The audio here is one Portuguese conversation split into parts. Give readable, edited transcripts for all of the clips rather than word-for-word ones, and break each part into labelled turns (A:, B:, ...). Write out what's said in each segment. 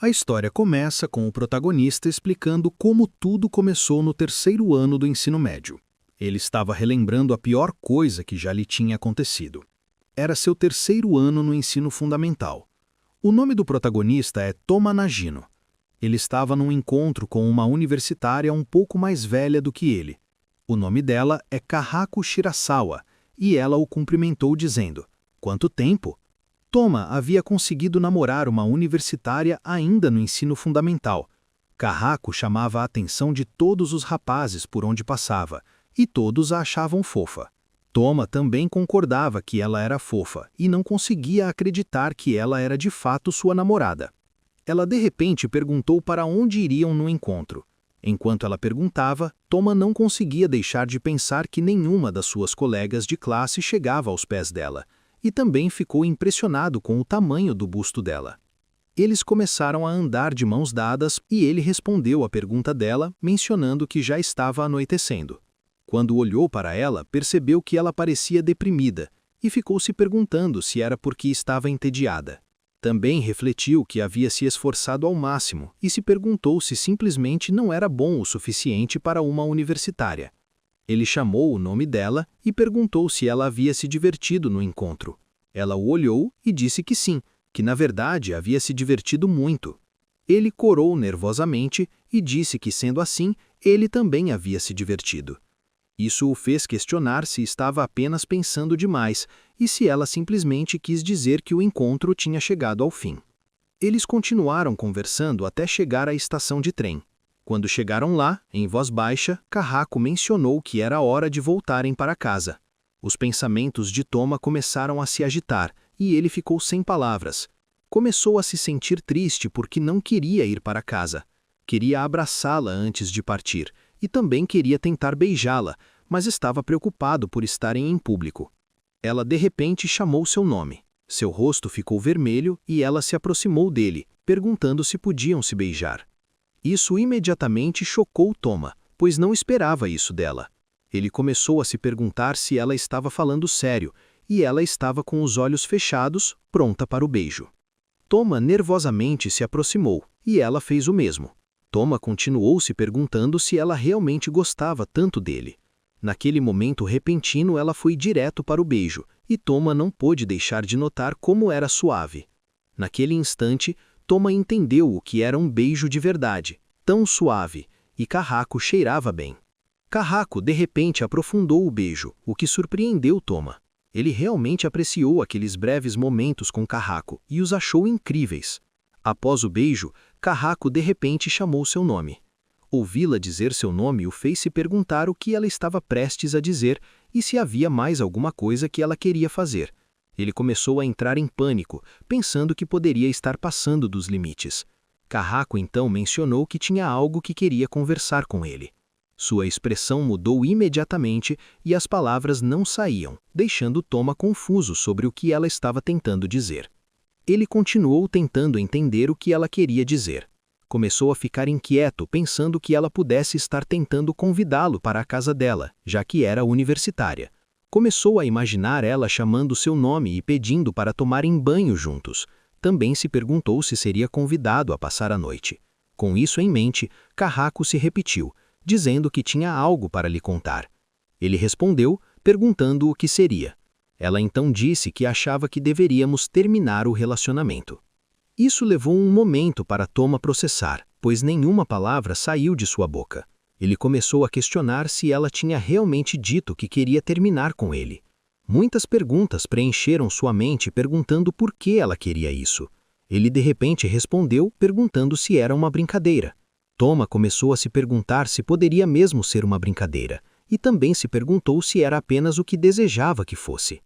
A: A história começa com o protagonista explicando como tudo começou no terceiro ano do ensino médio. Ele estava relembrando a pior coisa que já lhe tinha acontecido. Era seu terceiro ano no ensino fundamental. O nome do protagonista é Toma Nagino. Ele estava num encontro com uma universitária um pouco mais velha do que ele. O nome dela é Kahako Shirasawa, e ela o cumprimentou dizendo: "Quanto tempo?" Toma havia conseguido namorar uma universitária ainda no ensino fundamental. Kahako chamava a atenção de todos os rapazes por onde passava, e todos a achavam fofa. Toma também concordava que ela era fofa e não conseguia acreditar que ela era de fato sua namorada. Ela de repente perguntou para onde iriam no encontro. Enquanto ela perguntava, Toma não conseguia deixar de pensar que nenhuma das suas colegas de classe chegava aos pés dela, e também ficou impressionado com o tamanho do busto dela. Eles começaram a andar de mãos dadas e ele respondeu à pergunta dela, mencionando que já estava anoitecendo. Quando olhou para ela, percebeu que ela parecia deprimida e ficou se perguntando se era porque estava entediada. Também refletiu que havia se esforçado ao máximo e se perguntou se simplesmente não era bom o suficiente para uma universitária. Ele chamou o nome dela e perguntou se ela havia se divertido no encontro. Ela o olhou e disse que sim, que na verdade havia se divertido muito. Ele corou nervosamente e disse que, sendo assim, ele também havia se divertido. Isso o fez questionar se estava apenas pensando demais e se ela simplesmente quis dizer que o encontro tinha chegado ao fim. Eles continuaram conversando até chegar à estação de trem. Quando chegaram lá, em voz baixa, Kahako mencionou que era hora de voltarem para casa. Os pensamentos de Toma começaram a se agitar e ele ficou sem palavras. Começou a se sentir triste porque não queria ir para casa. Queria abraçá-la antes de partir e também queria tentar beijá-la, mas estava preocupado por estarem em público. Ela de repente chamou seu nome. Seu rosto ficou vermelho e ela se aproximou dele, perguntando se podiam se beijar. Isso imediatamente chocou Toma, pois não esperava isso dela. Ele começou a se perguntar se ela estava falando sério, e ela estava com os olhos fechados, pronta para o beijo. Toma nervosamente se aproximou, e ela fez o mesmo. Toma continuou se perguntando se ela realmente gostava tanto dele. Naquele momento repentino ela foi direto para o beijo, e Toma não pôde deixar de notar como era suave. Naquele instante, Toma entendeu o que era um beijo de verdade, tão suave, e Kahako cheirava bem. Kahako de repente aprofundou o beijo, o que surpreendeu Toma. Ele realmente apreciou aqueles breves momentos com Kahako e os achou incríveis. Após o beijo, Kahako de repente chamou seu nome. Ouvi-la dizer seu nome o fez se perguntar o que ela estava prestes a dizer e se havia mais alguma coisa que ela queria fazer. Ele começou a entrar em pânico, pensando que poderia estar passando dos limites. Kahako então mencionou que tinha algo que queria conversar com ele. Sua expressão mudou imediatamente e as palavras não saíam, deixando Toma confuso sobre o que ela estava tentando dizer. Ele continuou tentando entender o que ela queria dizer. Começou a ficar inquieto, pensando que ela pudesse estar tentando convidá-lo para a casa dela, já que era universitária. Começou a imaginar ela chamando seu nome e pedindo para tomarem banho juntos. Também se perguntou se seria convidado a passar a noite. Com isso em mente, Kahako se repetiu, dizendo que tinha algo para lhe contar. Ele respondeu, perguntando o que seria. Ela então disse que achava que deveríamos terminar o relacionamento. Isso levou um momento para Toma processar, pois nenhuma palavra saiu de sua boca. Ele começou a questionar se ela tinha realmente dito que queria terminar com ele. Muitas perguntas preencheram sua mente perguntando por que ela queria isso. Ele de repente respondeu perguntando se era uma brincadeira. Toma começou a se perguntar se poderia mesmo ser uma brincadeira, e também se perguntou se era apenas o que desejava que fosse.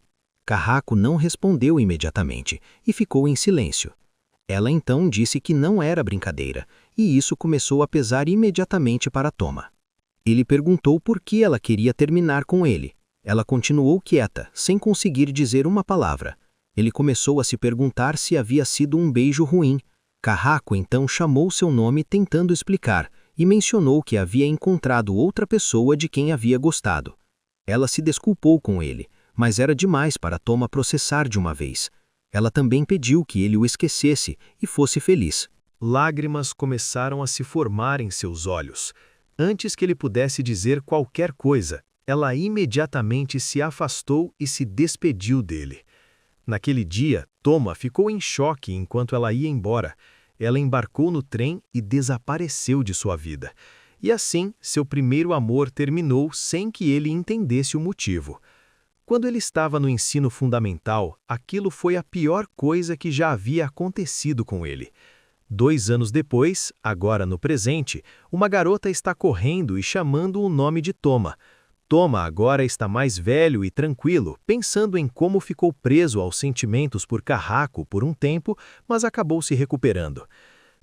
A: Kahako não respondeu imediatamente e ficou em silêncio. Ela então disse que não era brincadeira, e isso começou a pesar imediatamente para Toma. Ele perguntou por que ela queria terminar com ele. Ela continuou quieta, sem conseguir dizer uma palavra. Ele começou a se perguntar se havia sido um beijo ruim. Kahako então chamou seu nome tentando explicar, e mencionou que havia encontrado outra pessoa de quem havia gostado. Ela se desculpou com ele, mas era demais para Toma processar de uma vez. Ela também pediu que ele o esquecesse e fosse feliz.
B: Lágrimas começaram a se formar em seus olhos. Antes que ele pudesse dizer qualquer coisa, ela imediatamente se afastou e se despediu dele. Naquele dia, Toma ficou em choque enquanto ela ia embora. Ela embarcou no trem e desapareceu de sua vida. E assim, seu primeiro amor terminou sem que ele entendesse o motivo. Quando ele estava no ensino fundamental, aquilo foi a pior coisa que já havia acontecido com ele. 2 anos depois, agora no presente, uma garota está correndo e chamando o nome de Toma. Toma agora está mais velho e tranquilo, pensando em como ficou preso aos sentimentos por Carraco por um tempo, mas acabou se recuperando.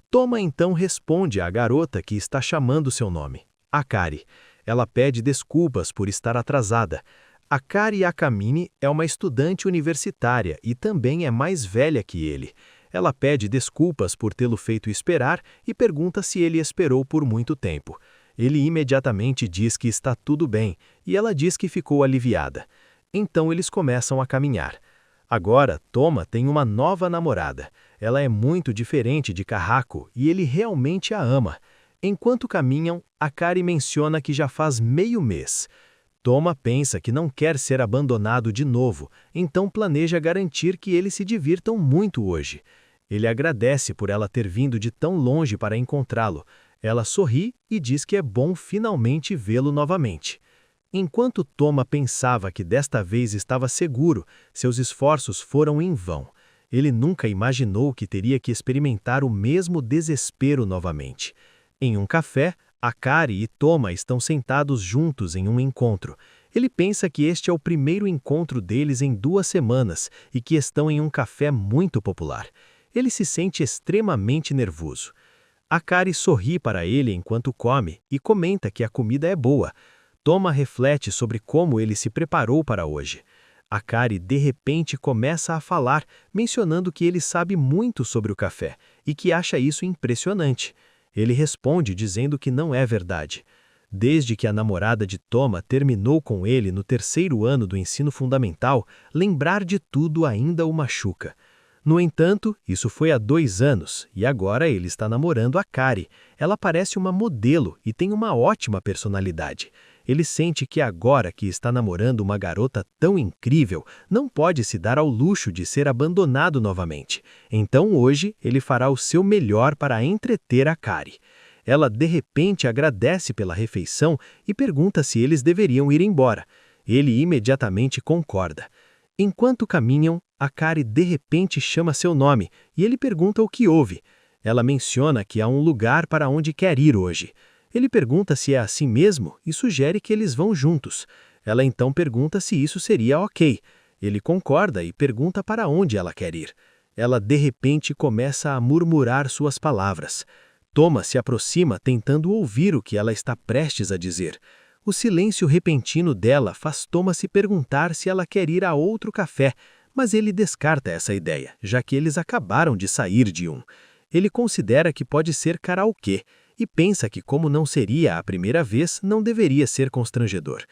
B: Toma então responde à garota que está chamando seu nome, Akari. Ela pede desculpas por estar atrasada. Akari Akamine é uma estudante universitária e também é mais velha que ele. Ela pede desculpas por tê-lo feito esperar e pergunta se ele esperou por muito tempo. Ele imediatamente diz que está tudo bem, e ela diz que ficou aliviada. Então eles começam a caminhar. Agora, Toma tem uma nova namorada. Ela é muito diferente de Carraco e ele realmente a ama. Enquanto caminham, Akari menciona que já faz meio mês. Toma pensa que não quer ser abandonado de novo, então planeja garantir que eles se divirtam muito hoje. Ele agradece por ela ter vindo de tão longe para encontrá-lo. Ela sorri e diz que é bom finalmente vê-lo novamente. Enquanto Toma pensava que desta vez estava seguro, seus esforços foram em vão. Ele nunca imaginou que teria que experimentar o mesmo desespero novamente. Em um café, Akari e Toma estão sentados juntos em um encontro. Ele pensa que este é o primeiro encontro deles em 2 semanas e que estão em um café muito popular. Ele se sente extremamente nervoso. Akari sorri para ele enquanto come e comenta que a comida é boa. Toma reflete sobre como ele se preparou para hoje. Akari de repente começa a falar, mencionando que ele sabe muito sobre o café e que acha isso impressionante. Ele responde dizendo que não é verdade. Desde que a namorada de Toma terminou com ele no 3º ano do ensino fundamental, lembrar de tudo ainda o machuca. No entanto, isso foi há 2 anos, e agora ele está namorando a Kari. Ela parece uma modelo e tem uma ótima personalidade. Ele sente que agora que está namorando uma garota tão incrível, não pode se dar ao luxo de ser abandonado novamente. Então hoje ele fará o seu melhor para entreter a Kari. Ela de repente agradece pela refeição e pergunta se eles deveriam ir embora. Ele imediatamente concorda. Enquanto caminham, Akari de repente chama seu nome e ele pergunta o que houve. Ela menciona que há um lugar para onde quer ir hoje. Ele pergunta se é assim mesmo e sugere que eles vão juntos. Ela então pergunta se isso seria ok. Ele concorda e pergunta para onde ela quer ir. Ela de repente começa a murmurar suas palavras. Toma se aproxima tentando ouvir o que ela está prestes a dizer. O silêncio repentino dela faz Toma se perguntar se ela quer ir a outro café, mas ele descarta essa ideia, já que eles acabaram de sair de um. Ele considera que pode ser karaokê e pensa que, como não seria a primeira vez, não deveria ser constrangedor.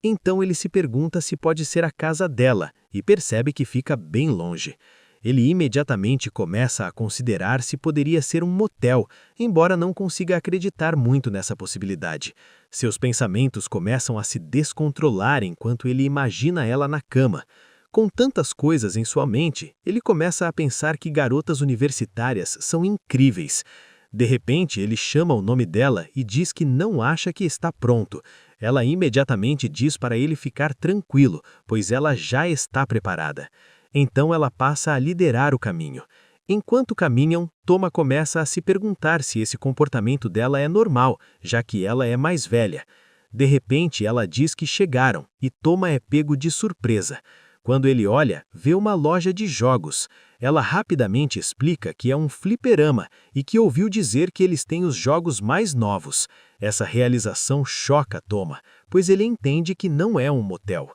B: Então ele se pergunta se pode ser a casa dela e percebe que fica bem longe. Ele imediatamente começa a considerar se poderia ser um motel, embora não consiga acreditar muito nessa possibilidade. Seus pensamentos começam a se descontrolar enquanto ele imagina ela na cama. Com tantas coisas em sua mente, ele começa a pensar que garotas universitárias são incríveis. De repente, ele chama o nome dela e diz que não acha que está pronto. Ela imediatamente diz para ele ficar tranquilo, pois ela já está preparada. Então ela passa a liderar o caminho. Enquanto caminham, Toma começa a se perguntar se esse comportamento dela é normal, já que ela é mais velha. De repente, ela diz que chegaram e Toma é pego de surpresa. Quando ele olha, vê uma loja de jogos. Ela rapidamente explica que é um fliperama e que ouviu dizer que eles têm os jogos mais novos. Essa realização choca Toma, pois ele entende que não é um motel.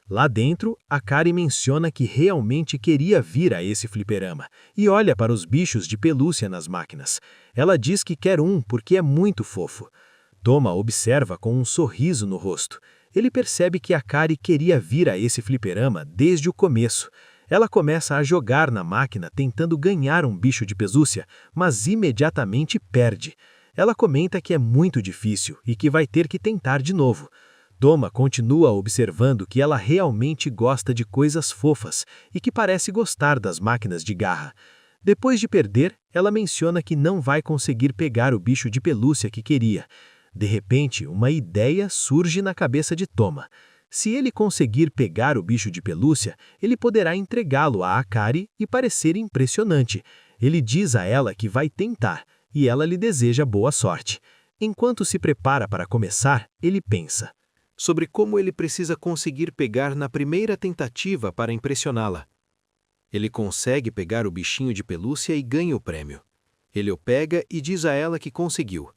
B: Lá dentro, Akari menciona que realmente queria vir a esse fliperama e olha para os bichos de pelúcia nas máquinas. Ela diz que quer um porque é muito fofo. Toma observa com um sorriso no rosto. Ele percebe que Akari queria vir a esse fliperama desde o começo. Ela começa a jogar na máquina tentando ganhar um bicho de pelúcia, mas imediatamente perde. Ela comenta que é muito difícil e que vai ter que tentar de novo. Toma continua observando que ela realmente gosta de coisas fofas e que parece gostar das máquinas de garra. Depois de perder, ela menciona que não vai conseguir pegar o bicho de pelúcia que queria. De repente, uma ideia surge na cabeça de Toma. Se ele conseguir pegar o bicho de pelúcia, ele poderá entregá-lo a Akari e parecer impressionante. Ele diz a ela que vai tentar, e ela lhe deseja boa sorte. Enquanto se prepara para começar, ele pensa sobre como ele precisa conseguir pegar na primeira tentativa para impressioná-la. Ele consegue pegar o bichinho de pelúcia e ganha o prêmio. Ele o pega e diz a ela que conseguiu.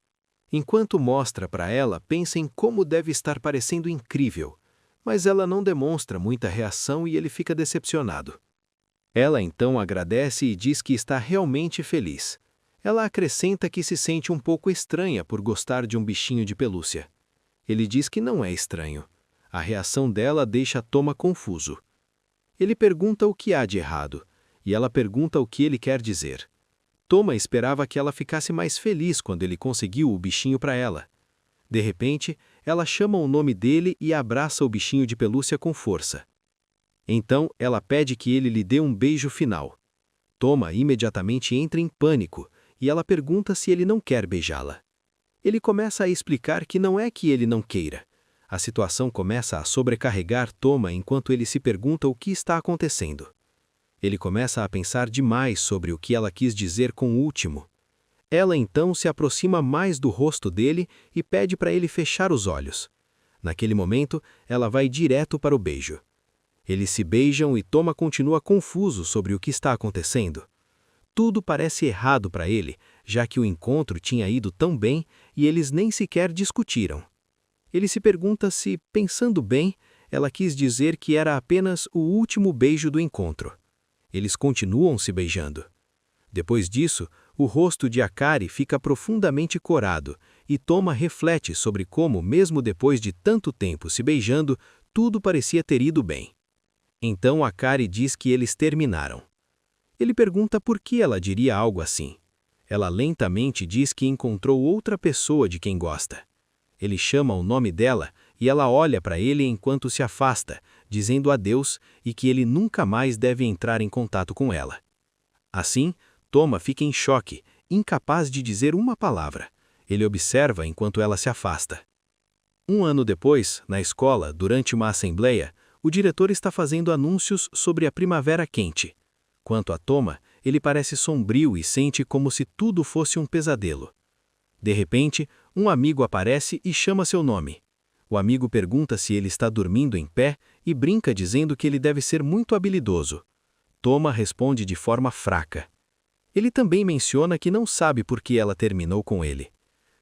B: Enquanto mostra para ela, pensa em como deve estar parecendo incrível. Mas ela não demonstra muita reação e ele fica decepcionado. Ela então agradece e diz que está realmente feliz. Ela acrescenta que se sente um pouco estranha por gostar de um bichinho de pelúcia. Ele diz que não é estranho. A reação dela deixa Toma confuso. Ele pergunta o que há de errado, e ela pergunta o que ele quer dizer. Toma esperava que ela ficasse mais feliz quando ele conseguiu o bichinho para ela. De repente, ela chama o nome dele e abraça o bichinho de pelúcia com força. Então, ela pede que ele lhe dê um beijo final. Toma imediatamente entra em pânico, e ela pergunta se ele não quer beijá-la. Ele começa a explicar que não é que ele não queira. A situação começa a sobrecarregar Toma enquanto ele se pergunta o que está acontecendo. Ele começa a pensar demais sobre o que ela quis dizer com o último. Ela então se aproxima mais do rosto dele e pede para ele fechar os olhos. Naquele momento, ela vai direto para o beijo. Eles se beijam e Toma continua confuso sobre o que está acontecendo. Tudo parece errado para ele, já que o encontro tinha ido tão bem e eles nem sequer discutiram. Ele se pergunta se, pensando bem, ela quis dizer que era apenas o último beijo do encontro. Eles continuam se beijando. Depois disso, o rosto de Akari fica profundamente corado e Toma reflete sobre como, mesmo depois de tanto tempo se beijando, tudo parecia ter ido bem. Então Akari diz que eles terminaram. Ele pergunta por que ela diria algo assim. Ela lentamente diz que encontrou outra pessoa de quem gosta. Ele chama o nome dela e ela olha para ele enquanto se afasta, dizendo adeus e que ele nunca mais deve entrar em contato com ela. Assim, Toma fica em choque, incapaz de dizer uma palavra. Ele observa enquanto ela se afasta. Um ano depois, na escola, durante uma assembleia, o diretor está fazendo anúncios sobre a primavera quente. Quanto a Toma, ele parece sombrio e sente como se tudo fosse um pesadelo. De repente, um amigo aparece e chama seu nome. O amigo pergunta se ele está dormindo em pé e brinca dizendo que ele deve ser muito habilidoso. Toma responde de forma fraca. Ele também menciona que não sabe por que ela terminou com ele.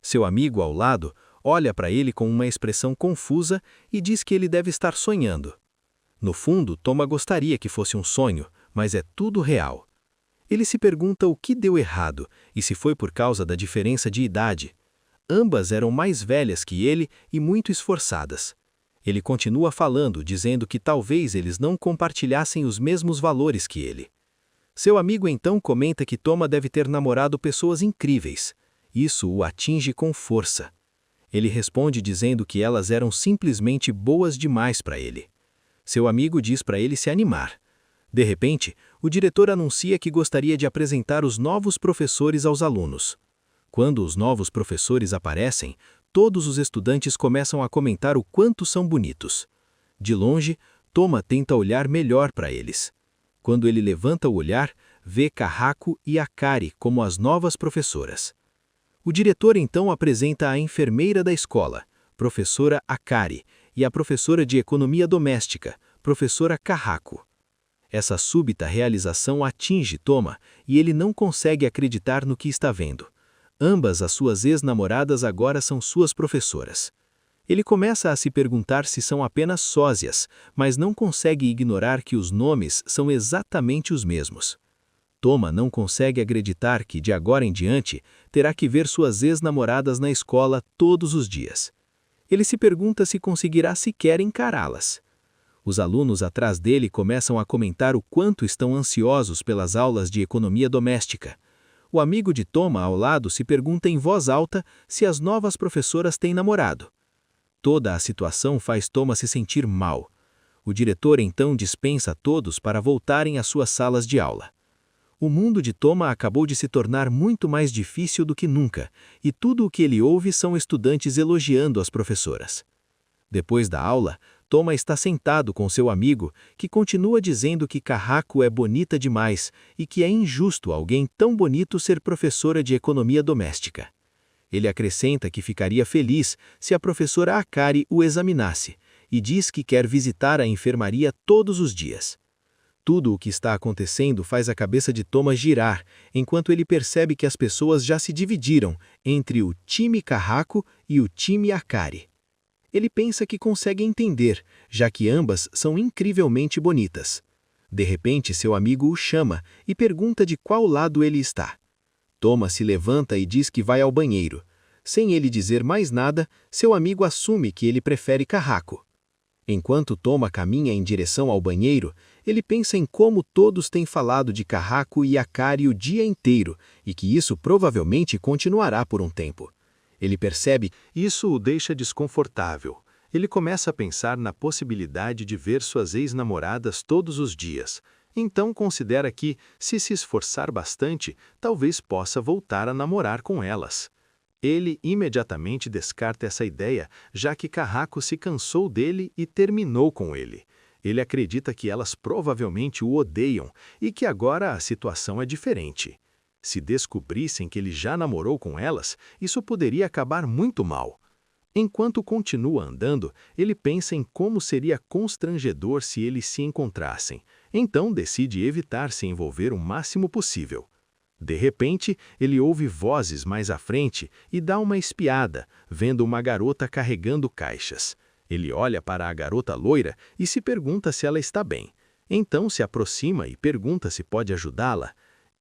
B: Seu amigo ao lado olha para ele com uma expressão confusa e diz que ele deve estar sonhando. No fundo, Toma gostaria que fosse um sonho, mas é tudo real. Ele se pergunta o que deu errado e se foi por causa da diferença de idade. Ambas eram mais velhas que ele e muito esforçadas. Ele continua falando, dizendo que talvez eles não compartilhassem os mesmos valores que ele. Seu amigo então comenta que Toma deve ter namorado pessoas incríveis. Isso o atinge com força. Ele responde dizendo que elas eram simplesmente boas demais para ele. Seu amigo diz para ele se animar. De repente, o diretor anuncia que gostaria de apresentar os novos professores aos alunos. Quando os novos professores aparecem, todos os estudantes começam a comentar o quanto são bonitos. De longe, Toma tenta olhar melhor para eles. Quando ele levanta o olhar, vê Kahako e Akari como as novas professoras. O diretor então apresenta a enfermeira da escola, professora Akari, e a professora de economia doméstica, professora Kahako. Essa súbita realização atinge Toma e ele não consegue acreditar no que está vendo. Ambas as suas ex-namoradas agora são suas professoras. Ele começa a se perguntar se são apenas sósias, mas não consegue ignorar que os nomes são exatamente os mesmos. Toma não consegue acreditar que, de agora em diante, terá que ver suas ex-namoradas na escola todos os dias. Ele se pergunta se conseguirá sequer encará-las. Os alunos atrás dele começam a comentar o quanto estão ansiosos pelas aulas de economia doméstica. O amigo de Toma ao lado se pergunta em voz alta se as novas professoras têm namorado. Toda a situação faz Toma se sentir mal. O diretor então dispensa todos para voltarem às suas salas de aula. O mundo de Toma acabou de se tornar muito mais difícil do que nunca, e tudo o que ele ouve são estudantes elogiando as professoras. Depois da aula, Toma está sentado com seu amigo, que continua dizendo que Kahako é bonita demais e que é injusto alguém tão bonito ser professora de economia doméstica. Ele acrescenta que ficaria feliz se a professora Akari o examinasse e diz que quer visitar a enfermaria todos os dias. Tudo o que está acontecendo faz a cabeça de Toma girar, enquanto ele percebe que as pessoas já se dividiram entre o time Kahako e o time Akari. Ele pensa que consegue entender, já que ambas são incrivelmente bonitas. De repente, seu amigo o chama e pergunta de qual lado ele está. Toma se levanta e diz que vai ao banheiro. Sem ele dizer mais nada, seu amigo assume que ele prefere Kahako. Enquanto Toma caminha em direção ao banheiro, ele pensa em como todos têm falado de Kahako e Akari o dia inteiro e que isso provavelmente continuará por um tempo. Ele percebe que isso o deixa desconfortável. Ele começa a pensar na possibilidade de ver suas ex-namoradas todos os dias. Então considera que, se esforçar bastante, talvez possa voltar a namorar com elas. Ele imediatamente descarta essa ideia, já que Kahako se cansou dele e terminou com ele. Ele acredita que elas provavelmente o odeiam e que agora a situação é diferente. Se descobrissem que ele já namorou com elas, isso poderia acabar muito mal. Enquanto continua andando, ele pensa em como seria constrangedor se eles se encontrassem. Então decide evitar se envolver o máximo possível. De repente, ele ouve vozes mais à frente e dá uma espiada, vendo uma garota carregando caixas. Ele olha para a garota loira e se pergunta se ela está bem. Então se aproxima e pergunta se pode ajudá-la.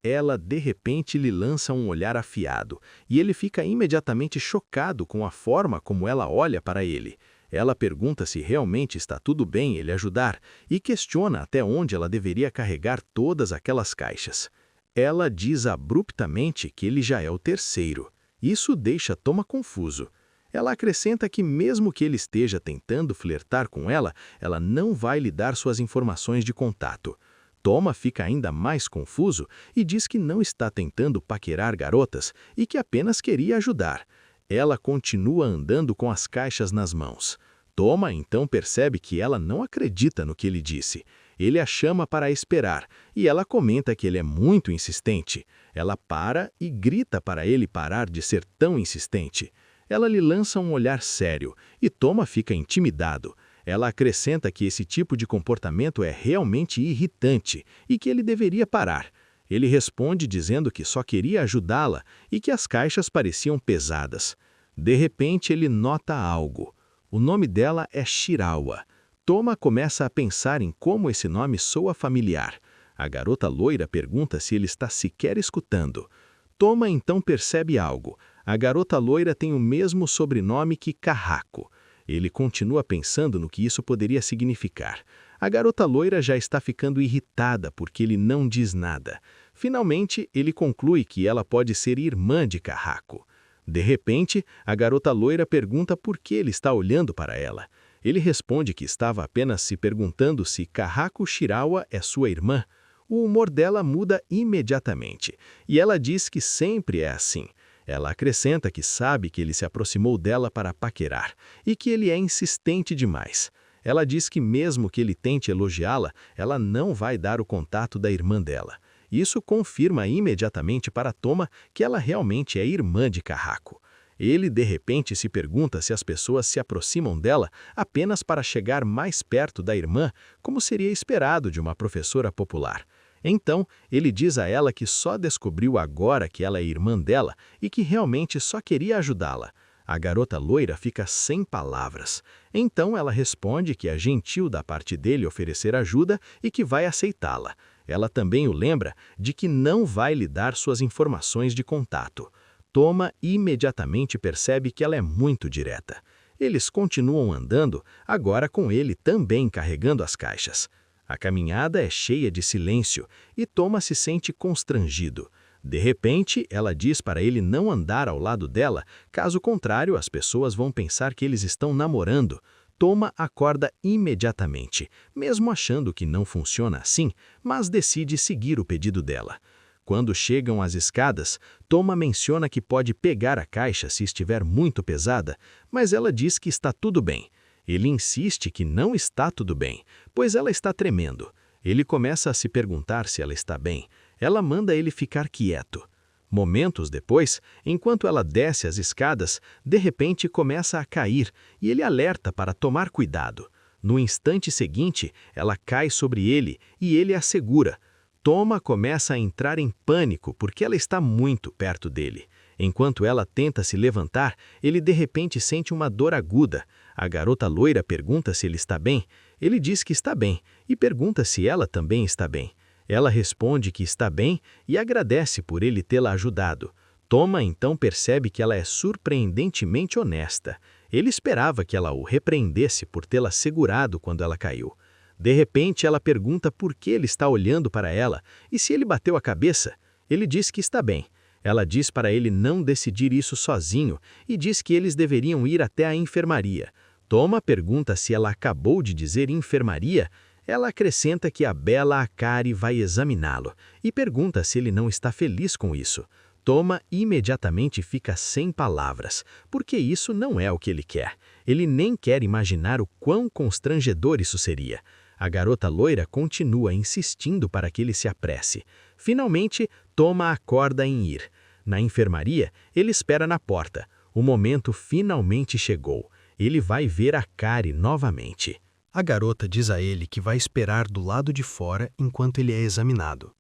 B: Ela, de repente, lhe lança um olhar afiado, e ele fica imediatamente chocado com a forma como ela olha para ele. Ela pergunta se realmente está tudo bem ele ajudar, e questiona até onde ela deveria carregar todas aquelas caixas. Ela diz abruptamente que ele já é o terceiro. Isso deixa Toma confuso. Ela acrescenta que mesmo que ele esteja tentando flertar com ela, ela não vai lhe dar suas informações de contato. Toma fica ainda mais confuso e diz que não está tentando paquerar garotas e que apenas queria ajudar. Ela continua andando com as caixas nas mãos. Toma então percebe que ela não acredita no que ele disse. Ele a chama para esperar e ela comenta que ele é muito insistente. Ela para e grita para ele parar de ser tão insistente. Ela lhe lança um olhar sério e Toma fica intimidado. Ela acrescenta que esse tipo de comportamento é realmente irritante e que ele deveria parar. Ele responde dizendo que só queria ajudá-la e que as caixas pareciam pesadas. De repente, ele nota algo. O nome dela é Shirawa. Toma começa a pensar em como esse nome soa familiar. A garota loira pergunta se ele está sequer escutando. Toma então percebe algo. A garota loira tem o mesmo sobrenome que Kahako. Ele continua pensando no que isso poderia significar. A garota loira já está ficando irritada porque ele não diz nada. Finalmente, ele conclui que ela pode ser irmã de Kahako. De repente, a garota loira pergunta por que ele está olhando para ela. Ele responde que estava apenas se perguntando se Kahako Shirawa é sua irmã. O humor dela muda imediatamente, e ela diz que sempre é assim. Ela acrescenta que sabe que ele se aproximou dela para paquerar e que ele é insistente demais. Ela diz que mesmo que ele tente elogiá-la, ela não vai dar o contato da irmã dela. Isso confirma imediatamente para Toma que ela realmente é irmã de Kahako. Ele de repente se pergunta se as pessoas se aproximam dela apenas para chegar mais perto da irmã, como seria esperado de uma professora popular. Então, ele diz a ela que só descobriu agora que ela é irmã dela e que realmente só queria ajudá-la. A garota loira fica sem palavras. Então ela responde que é gentil da parte dele oferecer ajuda e que vai aceitá-la. Ela também o lembra de que não vai lhe dar suas informações de contato. Toma imediatamente percebe que ela é muito direta. Eles continuam andando, agora com ele também carregando as caixas. A caminhada é cheia de silêncio e Toma se sente constrangido. De repente, ela diz para ele não andar ao lado dela, caso contrário, as pessoas vão pensar que eles estão namorando. Toma acorda imediatamente, mesmo achando que não funciona assim, mas decide seguir o pedido dela. Quando chegam às escadas, Toma menciona que pode pegar a caixa se estiver muito pesada, mas ela diz que está tudo bem. Ele insiste que não está tudo bem, pois ela está tremendo. Ele começa a se perguntar se ela está bem. Ela manda ele ficar quieto. Momentos depois, enquanto ela desce as escadas, de repente começa a cair e ele alerta para tomar cuidado. No instante seguinte, ela cai sobre ele e ele a segura. Toma começa a entrar em pânico porque ela está muito perto dele. Enquanto ela tenta se levantar, ele de repente sente uma dor aguda. A garota loira pergunta se ele está bem. Ele diz que está bem e pergunta se ela também está bem. Ela responde que está bem e agradece por ele tê-la ajudado. Toma então percebe que ela é surpreendentemente honesta. Ele esperava que ela o repreendesse por tê-la segurado quando ela caiu. De repente, ela pergunta por que ele está olhando para ela e se ele bateu a cabeça. Ele diz que está bem. Ela diz para ele não decidir isso sozinho e diz que eles deveriam ir até a enfermaria. Toma pergunta se ela acabou de dizer enfermaria. Ela acrescenta que a bela Akari vai examiná-lo e pergunta se ele não está feliz com isso. Toma imediatamente fica sem palavras, porque isso não é o que ele quer. Ele nem quer imaginar o quão constrangedor isso seria. A garota loira continua insistindo para que ele se apresse. Finalmente, Toma acorda em ir. Na enfermaria, ele espera na porta. O momento finalmente chegou. Ele vai ver Akari novamente.
A: A garota diz a ele que vai esperar do lado de fora enquanto ele é examinado.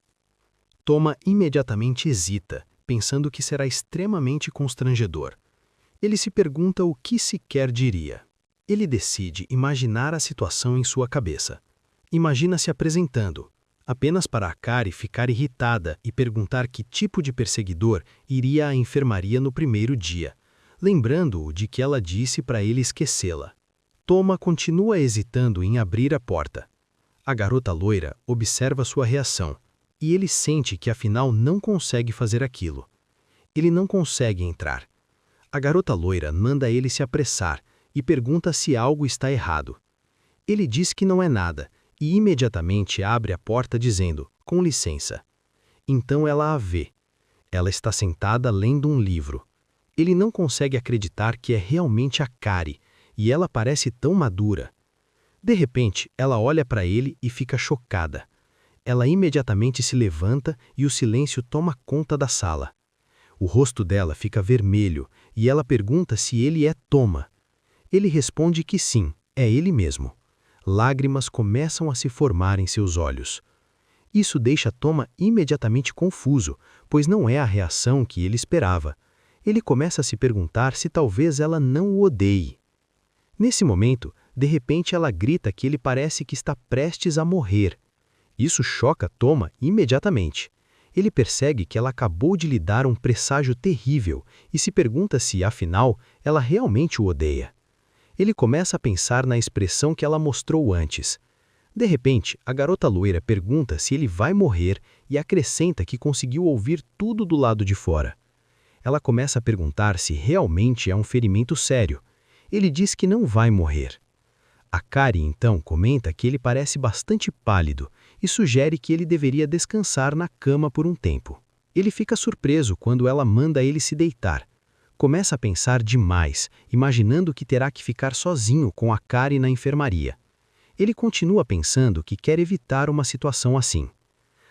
A: Toma imediatamente hesita, pensando que será extremamente constrangedor. Ele se pergunta o que sequer diria. Ele decide imaginar a situação em sua cabeça. Imagina se apresentando, apenas para Akari ficar irritada e perguntar que tipo de perseguidor iria à enfermaria no primeiro dia, lembrando-o de que ela disse para ele esquecê-la. Toma continua hesitando em abrir a porta. A garota loira observa sua reação, e ele sente que afinal não consegue fazer aquilo. Ele não consegue entrar. A garota loira manda ele se apressar e pergunta se algo está errado. Ele diz que não é nada, e imediatamente abre a porta dizendo, com licença. Então ela a vê. Ela está sentada lendo um livro. Ele não consegue acreditar que é realmente Akari, e ela parece tão madura. De repente, ela olha para ele e fica chocada. Ela imediatamente se levanta e o silêncio toma conta da sala. O rosto dela fica vermelho e ela pergunta se ele é Toma. Ele responde que sim, é ele mesmo. Lágrimas começam a se formar em seus olhos. Isso deixa Toma imediatamente confuso, pois não é a reação que ele esperava. Ele começa a se perguntar se talvez ela não o odeie. Nesse momento, de repente ela grita que ele parece que está prestes a morrer. Isso choca Toma imediatamente. Ele percebe que ela acabou de lhe dar um presságio terrível e se pergunta se, afinal, ela realmente o odeia. Ele começa a pensar na expressão que ela mostrou antes. De repente, a garota loira pergunta se ele vai morrer e acrescenta que conseguiu ouvir tudo do lado de fora. Ela começa a perguntar se realmente é um ferimento sério. Ele diz que não vai morrer. Akari, então, comenta que ele parece bastante pálido e sugere que ele deveria descansar na cama por um tempo. Ele fica surpreso quando ela manda ele se deitar. Começa a pensar demais, imaginando que terá que ficar sozinho com Akari na enfermaria. Ele continua pensando que quer evitar uma situação assim.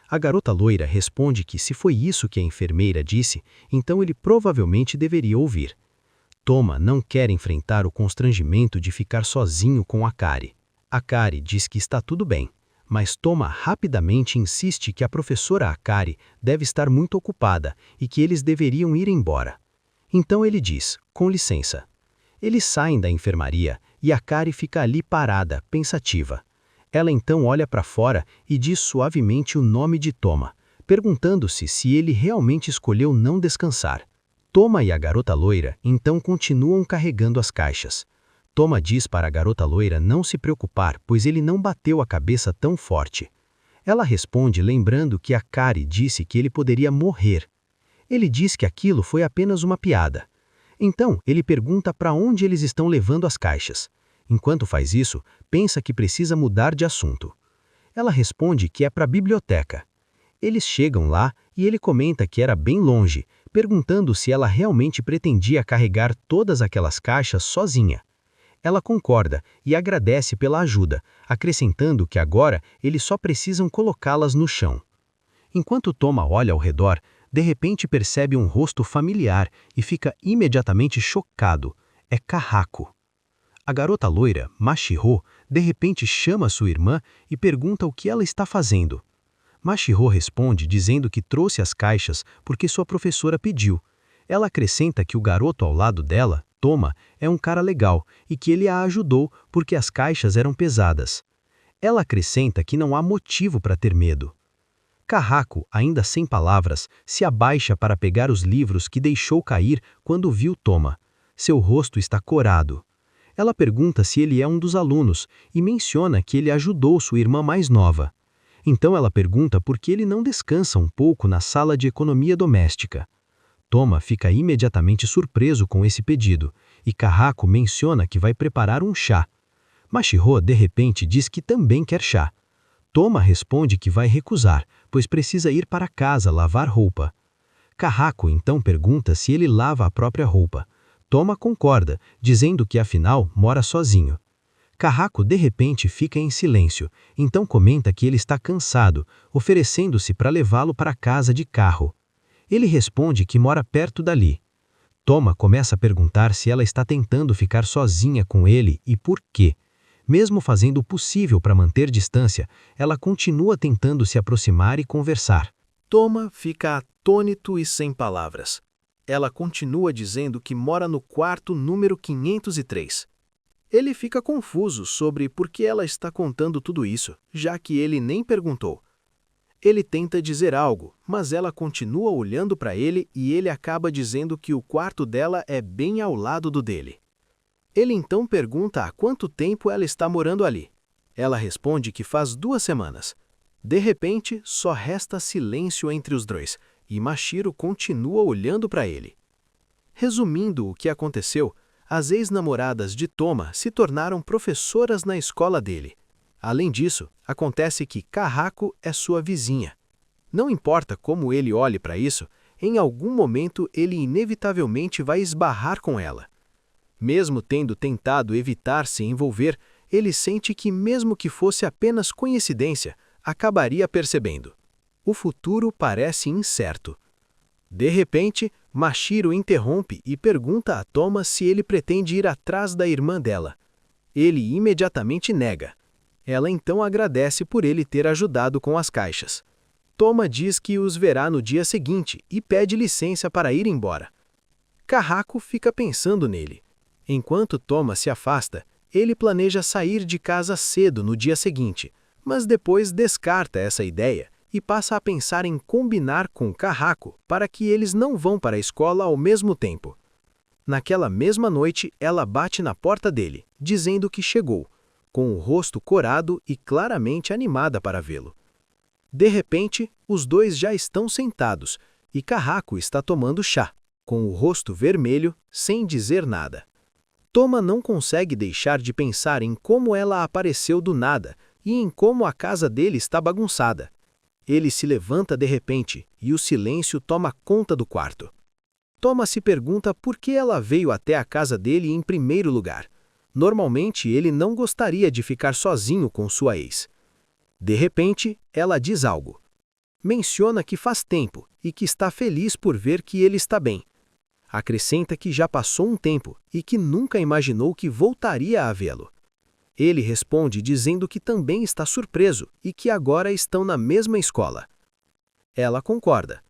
A: A garota loira responde que se foi isso que a enfermeira disse, então ele provavelmente deveria ouvir. Toma não quer enfrentar o constrangimento de ficar sozinho com Akari. Akari diz que está tudo bem, mas Toma rapidamente insiste que a professora Akari deve estar muito ocupada e que eles deveriam ir embora. Então ele diz, com licença. Eles saem da enfermaria e Akari fica ali parada, pensativa. Ela então olha para fora e diz suavemente o nome de Toma, perguntando-se se ele realmente escolheu não descansar. Toma e a garota loira então continuam carregando as caixas.
B: Toma diz para a garota loira não se preocupar, pois ele não bateu a cabeça tão forte. Ela responde lembrando que a Kari disse que ele poderia morrer. Ele diz que aquilo foi apenas uma piada. Então, ele pergunta para onde eles estão levando as caixas. Enquanto faz isso, pensa que precisa mudar de assunto. Ela responde que é para a biblioteca. Eles chegam lá e ele comenta que era bem longe, perguntando se ela realmente pretendia carregar todas aquelas caixas sozinha. Ela concorda e agradece pela ajuda, acrescentando que agora eles só precisam colocá-las no chão. Enquanto Toma olha ao redor, de repente percebe um rosto familiar e fica imediatamente chocado. É Kahako. A garota loira, Mashiro, de repente chama sua irmã e pergunta o que ela está fazendo. Mashiro responde dizendo que trouxe as caixas porque sua professora pediu. Ela acrescenta que o garoto ao lado dela, Toma, é um cara legal e que ele a ajudou porque as caixas eram pesadas. Ela acrescenta que não há motivo para ter medo. Kahako, ainda sem palavras, se abaixa para pegar os livros que deixou cair quando viu Toma. Seu rosto está corado. Ela pergunta se ele é um dos alunos e menciona que ele ajudou sua irmã mais nova. Então ela pergunta por que ele não descansa um pouco na sala de economia doméstica. Toma fica imediatamente surpreso com esse pedido, e Kahako menciona que vai preparar um chá. Mashiro, de repente, diz que também quer chá. Toma responde que vai recusar, pois precisa ir para casa lavar roupa. Kahako então pergunta se ele lava a própria roupa. Toma concorda, dizendo que afinal mora sozinho. Kahako de repente fica em silêncio, então comenta que ele está cansado, oferecendo-se para levá-lo para casa de carro. Ele responde que mora perto dali. Toma começa a perguntar se ela está tentando ficar sozinha com ele e por quê. Mesmo fazendo o possível para manter distância, ela continua tentando se aproximar e conversar. Toma fica atônito e sem palavras. Ela continua dizendo que mora no quarto número 503. Ele fica confuso sobre por que ela está contando tudo isso, já que ele nem perguntou. Ele tenta dizer algo, mas ela continua olhando para ele e ele acaba dizendo que o quarto dela é bem ao lado do dele. Ele então pergunta há quanto tempo ela está morando ali. Ela responde que faz 2 semanas. De repente, só resta silêncio entre os dois, e Mashiro continua olhando para ele. Resumindo o que aconteceu, as ex-namoradas de Toma se tornaram professoras na escola dele. Além disso, acontece que Kahako é sua vizinha. Não importa como ele olhe para isso, em algum momento ele inevitavelmente vai esbarrar com ela. Mesmo tendo tentado evitar se envolver, ele sente que mesmo que fosse apenas coincidência, acabaria percebendo. O futuro parece incerto. De repente, Mashiro interrompe e pergunta a Toma se ele pretende ir atrás da irmã dela. Ele imediatamente nega. Ela então agradece por ele ter ajudado com as caixas. Toma diz que os verá no dia seguinte e pede licença para ir embora. Kahako fica pensando nele. Enquanto Toma se afasta, ele planeja sair de casa cedo no dia seguinte, mas depois descarta essa ideia e passa a pensar em combinar com Kahako para que eles não vão para a escola ao mesmo tempo. Naquela mesma noite, ela bate na porta dele, dizendo que chegou, com o rosto corado e claramente animada para vê-lo. De repente, os dois já estão sentados e Kahako está tomando chá, com o rosto vermelho, sem dizer nada. Toma não consegue deixar de pensar em como ela apareceu do nada e em como a casa dele está bagunçada. Ele se levanta de repente e o silêncio toma conta do quarto. Toma se pergunta por que ela veio até a casa dele em primeiro lugar. Normalmente ele não gostaria de ficar sozinho com sua ex. De repente, ela diz algo. Menciona que faz tempo e que está feliz por ver que ele está bem. Acrescenta que já passou um tempo e que nunca imaginou que voltaria a vê-lo. Ele responde dizendo que também está surpreso e que agora estão na mesma escola. Ela concorda.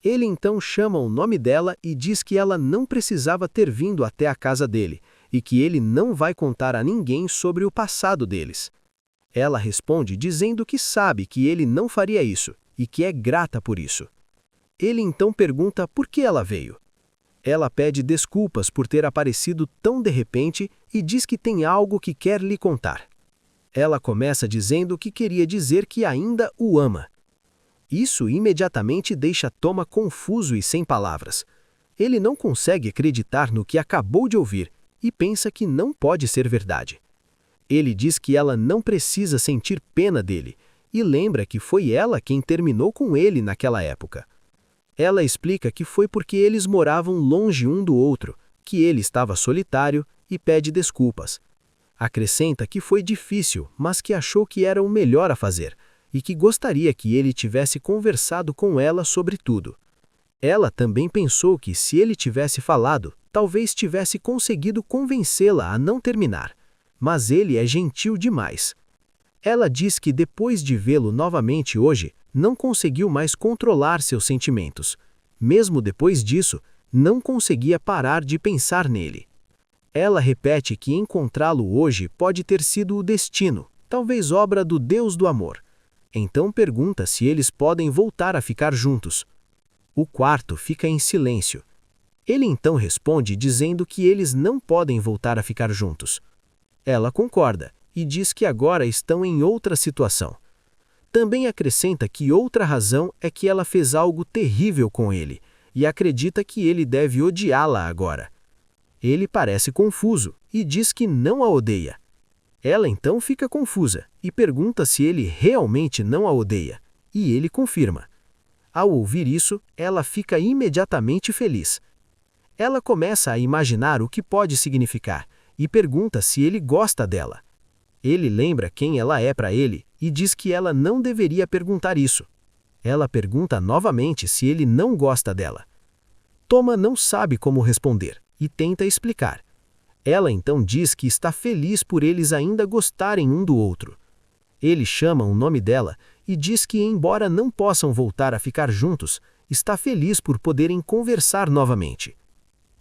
B: Ele então chama o nome dela e diz que ela não precisava ter vindo até a casa dele e que ele não vai contar a ninguém sobre o passado deles. Ela responde dizendo que sabe que ele não faria isso e que é grata por isso. Ele então pergunta por que ela veio. Ela pede desculpas por ter aparecido tão de repente e diz que tem algo que quer lhe contar. Ela começa dizendo que queria dizer que ainda o ama. Isso imediatamente deixa Toma confuso e sem palavras. Ele não consegue acreditar no que acabou de ouvir e pensa que não pode ser verdade. Ele diz que ela não precisa sentir pena dele e lembra que foi ela quem terminou com ele naquela época. Ela explica que foi porque eles moravam longe um do outro, que ele estava solitário e pede desculpas. Acrescenta que foi difícil, mas que achou que era o melhor a fazer e que gostaria que ele tivesse conversado com ela sobre tudo. Ela também pensou que se ele tivesse falado, talvez tivesse conseguido convencê-la a não terminar, mas ele é gentil demais. Ela diz que depois de vê-lo novamente hoje, não conseguiu mais controlar seus sentimentos. Mesmo depois disso, não conseguia parar de pensar nele. Ela repete que encontrá-lo hoje pode ter sido o destino, talvez obra do Deus do amor. Então pergunta se eles podem voltar a ficar juntos. O quarto fica em silêncio. Ele então responde dizendo que eles não podem voltar a ficar juntos. Ela concorda e diz que agora estão em outra situação. Também acrescenta que outra razão é que ela fez algo terrível com ele e acredita que ele deve odiá-la agora. Ele parece confuso e diz que não a odeia. Ela então fica confusa e pergunta se ele realmente não a odeia, e ele confirma. Ao ouvir isso, ela fica imediatamente feliz. Ela começa a imaginar o que pode significar e pergunta se ele gosta dela. Ele lembra quem ela é para ele e diz que ela não deveria perguntar isso. Ela pergunta novamente se ele não gosta dela. Toma não sabe como responder e tenta explicar. Ela então diz que está feliz por eles ainda gostarem um do outro. Ele chama o nome dela e diz que, embora não possam voltar a ficar juntos, está feliz por poderem conversar novamente.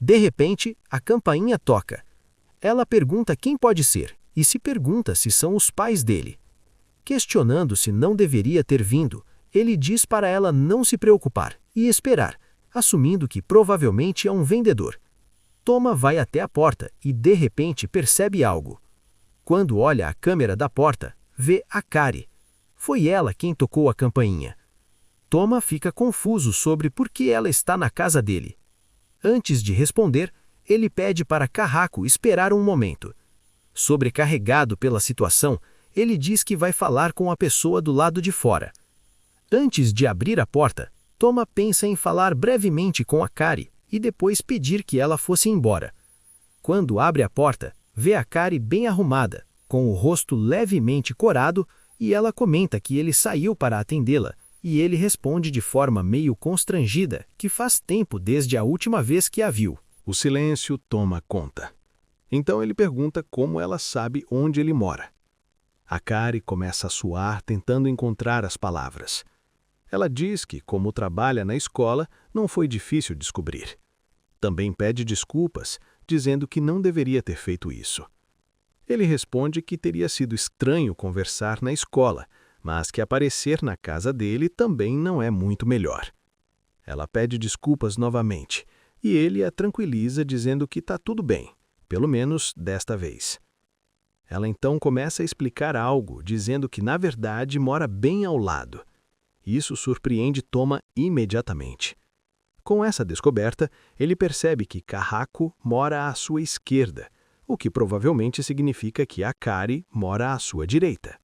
B: De repente, a campainha toca. Ela pergunta quem pode ser e se pergunta se são os pais dele. Questionando se não deveria ter vindo, ele diz para ela não se preocupar e esperar, assumindo que provavelmente é um vendedor. Toma vai até a porta e de repente percebe algo. Quando olha a câmera da porta, vê a Kari. Foi ela quem tocou a campainha. Toma fica confuso sobre por que ela está na casa dele. Antes de responder, ele pede para Kahako esperar um momento. Sobrecarregado pela situação, ele diz que vai falar com a pessoa do lado de fora. Antes de abrir a porta, Toma pensa em falar brevemente com a Kari e depois pedir que ela fosse embora. Quando abre a porta, vê a Kari bem arrumada, com o rosto levemente corado, e ela comenta que ele saiu para atendê-la, e ele responde de forma meio constrangida que faz tempo desde a última vez que a viu.
A: O silêncio toma conta. Então ele pergunta como ela sabe onde ele mora. A Kari começa a suar tentando encontrar as palavras. Ela diz que, como trabalha na escola, não foi difícil descobrir. Também pede desculpas, dizendo que não deveria ter feito isso. Ele responde que teria sido estranho conversar na escola, mas que aparecer na casa dele também não é muito melhor. Ela pede desculpas novamente, e ele a tranquiliza dizendo que está tudo bem, pelo menos desta vez. Ela então começa a explicar algo, dizendo que na verdade mora bem ao lado. Isso surpreende Toma imediatamente. Com essa descoberta, ele percebe que Kahako mora à sua esquerda, o que provavelmente significa que a Kari mora à sua direita.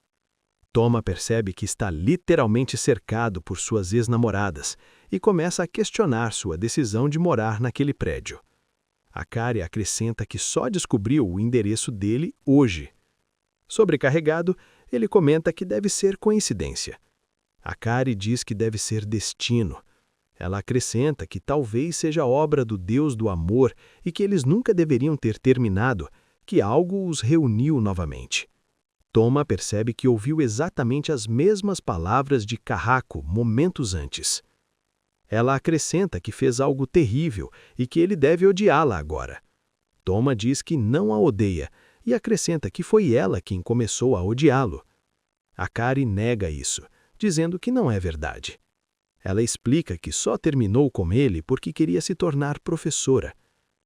A: Toma percebe que está literalmente cercado por suas ex-namoradas e começa a questionar sua decisão de morar naquele prédio. A Kari acrescenta que só descobriu o endereço dele hoje. Sobrecarregado, ele comenta que deve ser coincidência. A Kari diz que deve ser destino. Ela acrescenta que talvez seja obra do Deus do amor e que eles nunca deveriam ter terminado, que algo os reuniu novamente. Toma percebe que ouviu exatamente as mesmas palavras de Kahako momentos antes. Ela acrescenta que fez algo terrível e que ele deve odiá-la agora. Toma diz que não a odeia e acrescenta que foi ela quem começou a odiá-lo. A Kari nega isso, dizendo que não é verdade.
B: Ela explica que só terminou com ele porque queria se tornar professora.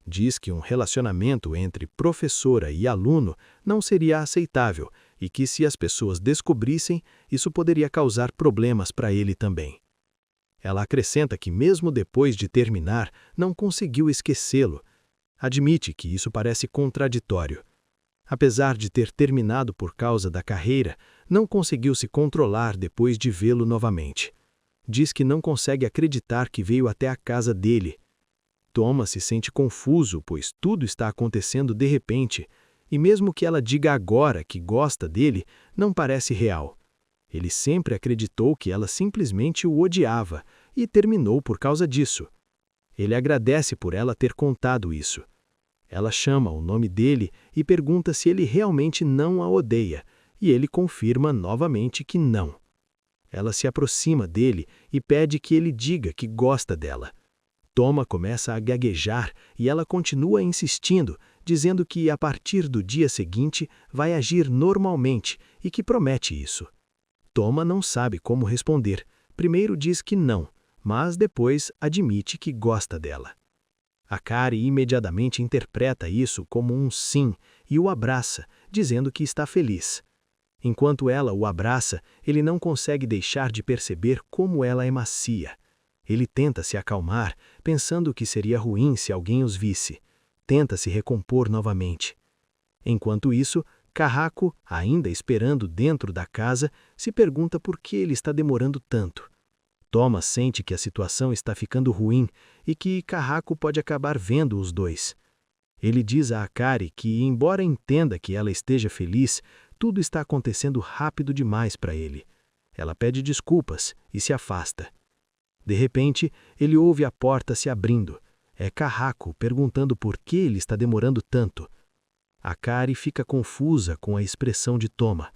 B: Diz que um relacionamento entre professora e aluno não seria aceitável e que, se as pessoas descobrissem, isso poderia causar problemas para ele também. Ela acrescenta que, mesmo depois de terminar, não conseguiu esquecê-lo. Admite que isso parece contraditório. Apesar de ter terminado por causa da carreira, não conseguiu se controlar depois de vê-lo novamente. Diz que não consegue acreditar que veio até a casa dele. Thomas se sente confuso, pois tudo está acontecendo de repente, e mesmo que ela diga agora que gosta dele, não parece real. Ele sempre acreditou que ela simplesmente o odiava e terminou por causa disso. Ele agradece por ela ter contado isso. Ela chama o nome dele e pergunta se ele realmente não a odeia, e ele confirma novamente que não. Ela se aproxima dele e pede que ele diga que gosta dela. Toma começa a gaguejar e ela continua insistindo, dizendo que a partir do dia seguinte vai agir normalmente e que promete isso. Toma não sabe como responder. Primeiro diz que não, mas depois admite que gosta dela. A Kari imediatamente interpreta isso como um sim e o abraça, dizendo que está feliz. Enquanto ela o abraça, ele não consegue deixar de perceber como ela é macia. Ele tenta se acalmar, pensando que seria ruim se alguém os visse. Tenta se recompor novamente. Enquanto isso, Kahako, ainda esperando dentro da casa, se pergunta por que ele está demorando tanto. Thomas sente que a situação está ficando ruim e que Kahako pode acabar vendo os dois. Ele diz a Akari que, embora entenda que ela esteja feliz, tudo está acontecendo rápido demais para ele. Ela pede desculpas e se afasta. De repente, ele ouve a porta se abrindo. É Kahako perguntando por que ele está demorando tanto. Akari fica confusa com a expressão de Toma.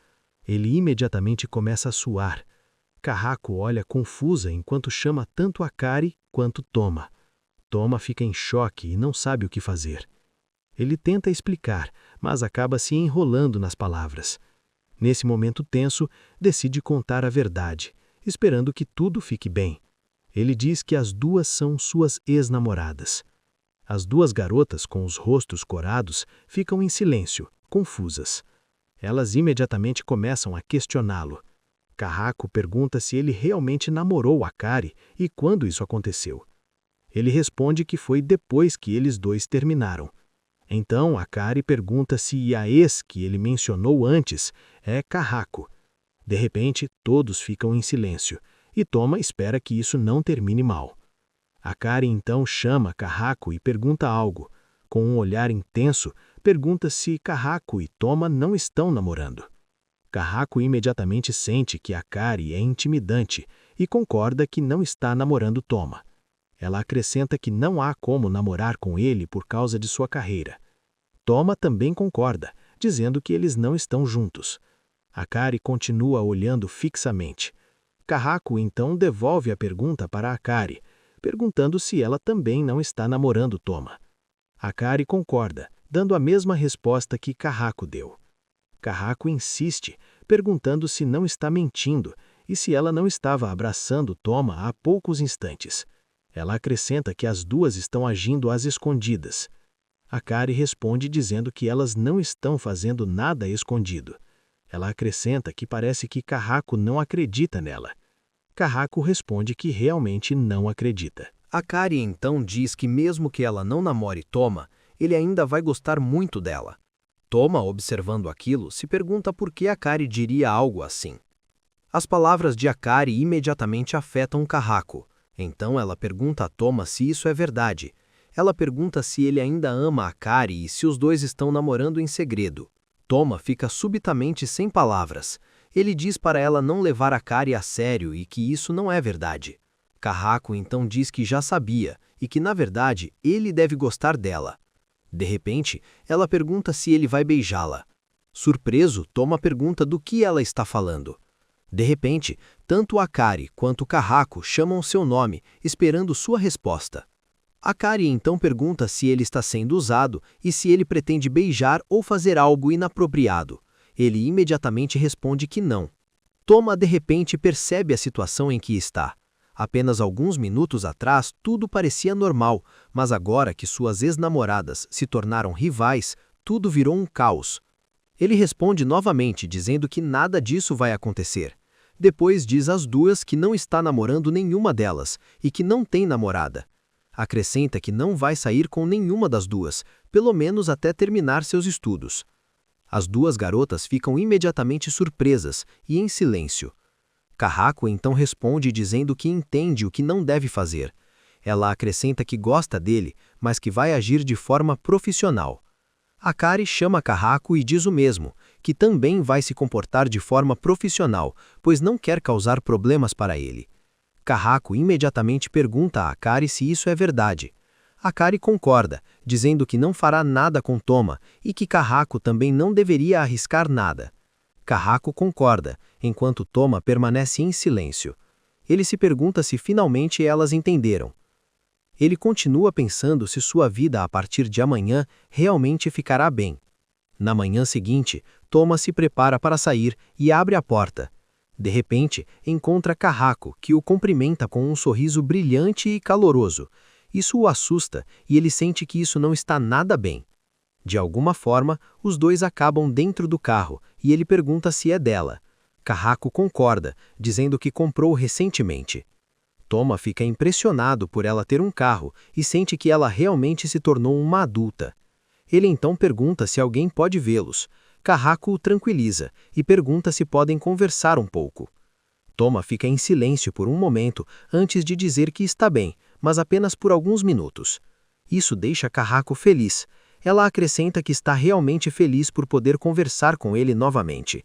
B: Ele imediatamente começa a suar. Kahako olha confusa enquanto chama tanto Akari quanto Toma. Toma fica em choque e não sabe o que fazer. Ele tenta explicar, mas acaba se enrolando nas palavras. Nesse momento tenso, decide contar a verdade, esperando que tudo fique bem. Ele diz que as duas são suas ex-namoradas. As duas garotas com os rostos corados ficam em silêncio, confusas. Elas imediatamente começam a questioná-lo. Kahako pergunta se ele realmente namorou Akari e quando isso aconteceu. Ele responde que foi depois que eles dois terminaram. Então Akari pergunta se a ex que ele mencionou antes é Kahako. De repente, todos ficam em silêncio, e Toma espera que isso não termine mal. Akari então chama Kahako e pergunta algo. Com um olhar intenso, pergunta se Kahako e Toma não estão namorando. Kahako imediatamente sente que Akari é intimidante e concorda que não está namorando Toma. Ela acrescenta que não há como namorar com ele por causa de sua carreira. Toma também concorda, dizendo que eles não estão juntos. Akari continua olhando fixamente. Kahako então devolve a pergunta para Akari, perguntando se ela também não está namorando Toma. Akari concorda, dando a mesma resposta que Kahako deu. Kahako insiste, perguntando se não está mentindo e se ela não estava abraçando Toma há poucos instantes. Ela acrescenta que as duas estão agindo às escondidas. Akari responde dizendo que elas não estão fazendo nada escondido. Ela acrescenta que parece que Kahako não acredita nela. Kahako responde que realmente não acredita.
C: Akari então diz que mesmo que ela não namore Toma, ele ainda vai gostar muito dela. Toma, observando aquilo, se pergunta por que Akari diria algo assim. As palavras de Akari imediatamente afetam Kahako. Então ela pergunta a Toma se isso é verdade. Ela pergunta se ele ainda ama Akari e se os dois estão namorando em segredo. Toma fica subitamente sem palavras. Ele diz para ela não levar Akari a sério e que isso não é verdade. Kahako então diz que já sabia e que, na verdade, ele deve gostar dela. De repente, ela pergunta se ele vai beijá-la. Surpreso, Toma pergunta do que ela está falando. De repente, tanto Akari quanto Kahako chamam seu nome, esperando sua resposta. Akari então pergunta se ele está sendo usado e se ele pretende beijar ou fazer algo inapropriado. Ele imediatamente responde que não. Toma de repente percebe a situação em que está. Apenas alguns minutos atrás tudo parecia normal, mas agora que suas ex-namoradas se tornaram rivais, tudo virou um caos. Ele responde novamente dizendo que nada disso vai acontecer. Depois diz às duas que não está namorando nenhuma delas e que não tem namorada. Acrescenta que não vai sair com nenhuma das duas, pelo menos até terminar seus estudos. As duas garotas ficam imediatamente surpresas e em silêncio. Kahako então responde dizendo que entende o que não deve fazer. Ela acrescenta que gosta dele, mas que vai agir de forma profissional. Akari chama Kahako e diz o mesmo, que também vai se comportar de forma profissional, pois não quer causar problemas para ele. Kahako imediatamente pergunta a Akari se isso é verdade. Akari concorda, dizendo que não fará nada com Toma e que Kahako também não deveria arriscar nada. Kahako concorda, enquanto Toma permanece em silêncio. Ele se pergunta se finalmente elas entenderam. Ele continua pensando se sua vida a partir de amanhã realmente ficará bem. Na manhã seguinte, Toma se prepara para sair e abre a porta. De repente, encontra Kahako, que o cumprimenta com um sorriso brilhante e caloroso. Isso o assusta e ele sente que isso não está nada bem. De alguma forma, os dois acabam dentro do carro e ele pergunta se é dela. Kahako concorda, dizendo que comprou recentemente. Toma fica impressionado por ela ter um carro e sente que ela realmente se tornou uma adulta. Ele então pergunta se alguém pode vê-los. Kahako o tranquiliza e pergunta se podem conversar um pouco. Toma fica em silêncio por um momento antes de dizer que está bem, mas apenas por alguns minutos. Isso deixa Kahako feliz. Ela acrescenta que está realmente feliz por poder conversar com ele novamente.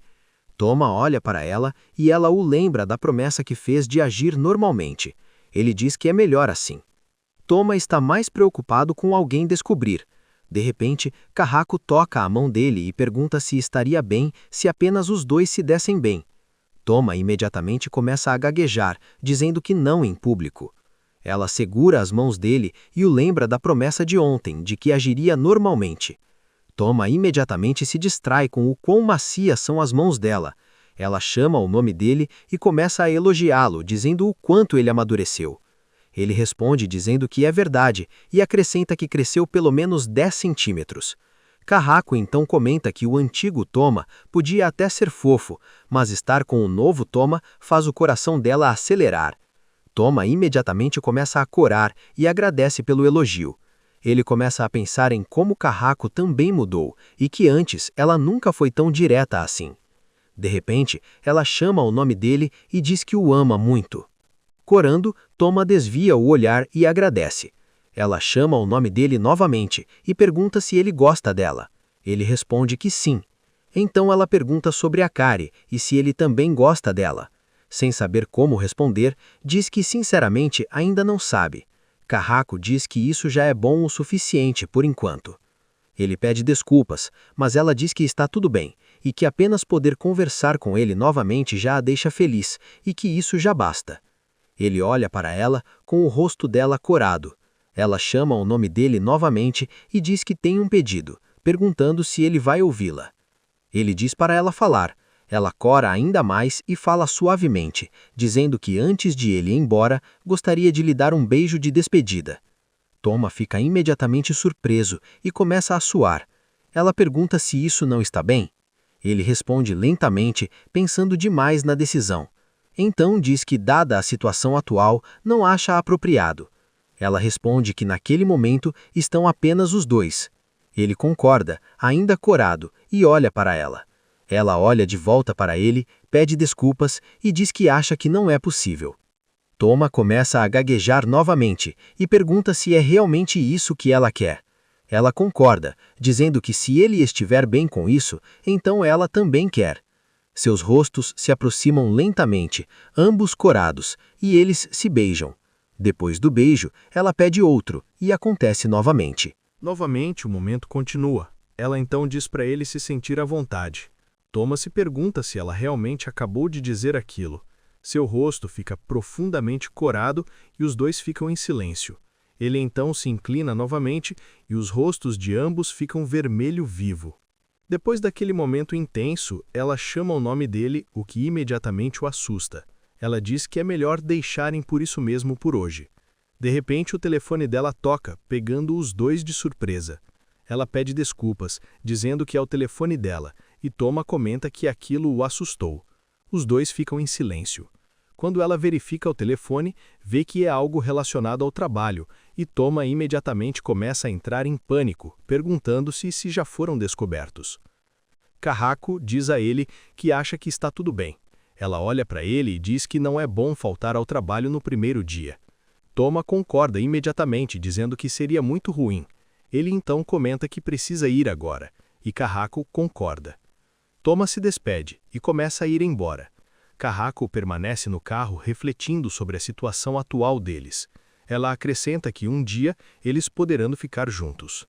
C: Toma olha para ela e ela o lembra da promessa que fez de agir normalmente. Ele diz que é melhor assim. Toma está mais preocupado com alguém descobrir. De repente, Kahako toca a mão dele e pergunta se estaria bem se apenas os dois se dessem bem. Toma imediatamente começa a gaguejar, dizendo que não em público. Ela segura as mãos dele e o lembra da promessa de ontem, de que agiria normalmente. Toma imediatamente se distrai com o quão macias são as mãos dela. Ela chama o nome dele e começa a elogiá-lo, dizendo o quanto ele amadureceu. Ele responde dizendo que é verdade e acrescenta que cresceu pelo menos 10 centímetros. Kahako então comenta que o antigo Toma podia até ser fofo, mas estar com o novo Toma faz o coração dela acelerar. Toma imediatamente começa a corar e agradece pelo elogio. Ele começa a pensar em como Kahako também mudou e que antes ela nunca foi tão direta assim. De repente, ela chama o nome dele e diz que o ama muito. Corando, Toma desvia o olhar e agradece. Ela chama o nome dele novamente e pergunta se ele gosta dela. Ele responde que sim. Então ela pergunta sobre Akari e se ele também gosta dela. Sem saber como responder, diz que sinceramente ainda não sabe. Kahako diz que isso já é bom o suficiente por enquanto. Ele pede desculpas, mas ela diz que está tudo bem e que apenas poder conversar com ele novamente já a deixa feliz e que isso já basta. Ele olha para ela com o rosto dela corado. Ela chama o nome dele novamente e diz que tem um pedido, perguntando se ele vai ouvi-la. Ele diz para ela falar. Ela cora ainda mais e fala suavemente, dizendo que antes de ele ir embora, gostaria de lhe dar um beijo de despedida. Toma fica imediatamente surpreso e começa a suar. Ela pergunta se isso não está bem. Ele responde lentamente, pensando demais na decisão. Então diz que, dada a situação atual, não acha apropriado. Ela responde que naquele momento estão apenas os dois. Ele concorda, ainda corado, e olha para ela. Ela olha de volta para ele, pede desculpas e diz que acha que não é possível. Toma começa a gaguejar novamente e pergunta se é realmente isso que ela quer. Ela concorda, dizendo que se ele estiver bem com isso, então ela também quer. Seus rostos se aproximam lentamente, ambos corados, e eles se beijam. Depois do beijo, ela pede outro, e acontece novamente.
B: Novamente o momento continua. Ela então diz para ele se sentir à vontade. Toma se pergunta se ela realmente acabou de dizer aquilo. Seu rosto fica profundamente corado e os dois ficam em silêncio. Ele então se inclina novamente e os rostos de ambos ficam vermelho vivo. Depois daquele momento intenso, ela chama o nome dele, o que imediatamente o assusta. Ela diz que é melhor deixarem por isso mesmo por hoje. De repente, o telefone dela toca, pegando os dois de surpresa. Ela pede desculpas, dizendo que é o telefone dela, e Toma comenta que aquilo o assustou. Os dois ficam em silêncio. Quando ela verifica o telefone, vê que é algo relacionado ao trabalho, e Toma imediatamente começa a entrar em pânico, perguntando-se se já foram descobertos. Carraco diz a ele que acha que está tudo bem. Ela olha para ele e diz que não é bom faltar ao trabalho no primeiro dia. Toma concorda imediatamente, dizendo que seria muito ruim. Ele então comenta que precisa ir agora, e Carraco concorda. Toma se despede e começa a ir embora. Carraco permanece no carro refletindo sobre a situação atual deles. Ela acrescenta que um dia eles poderão ficar juntos.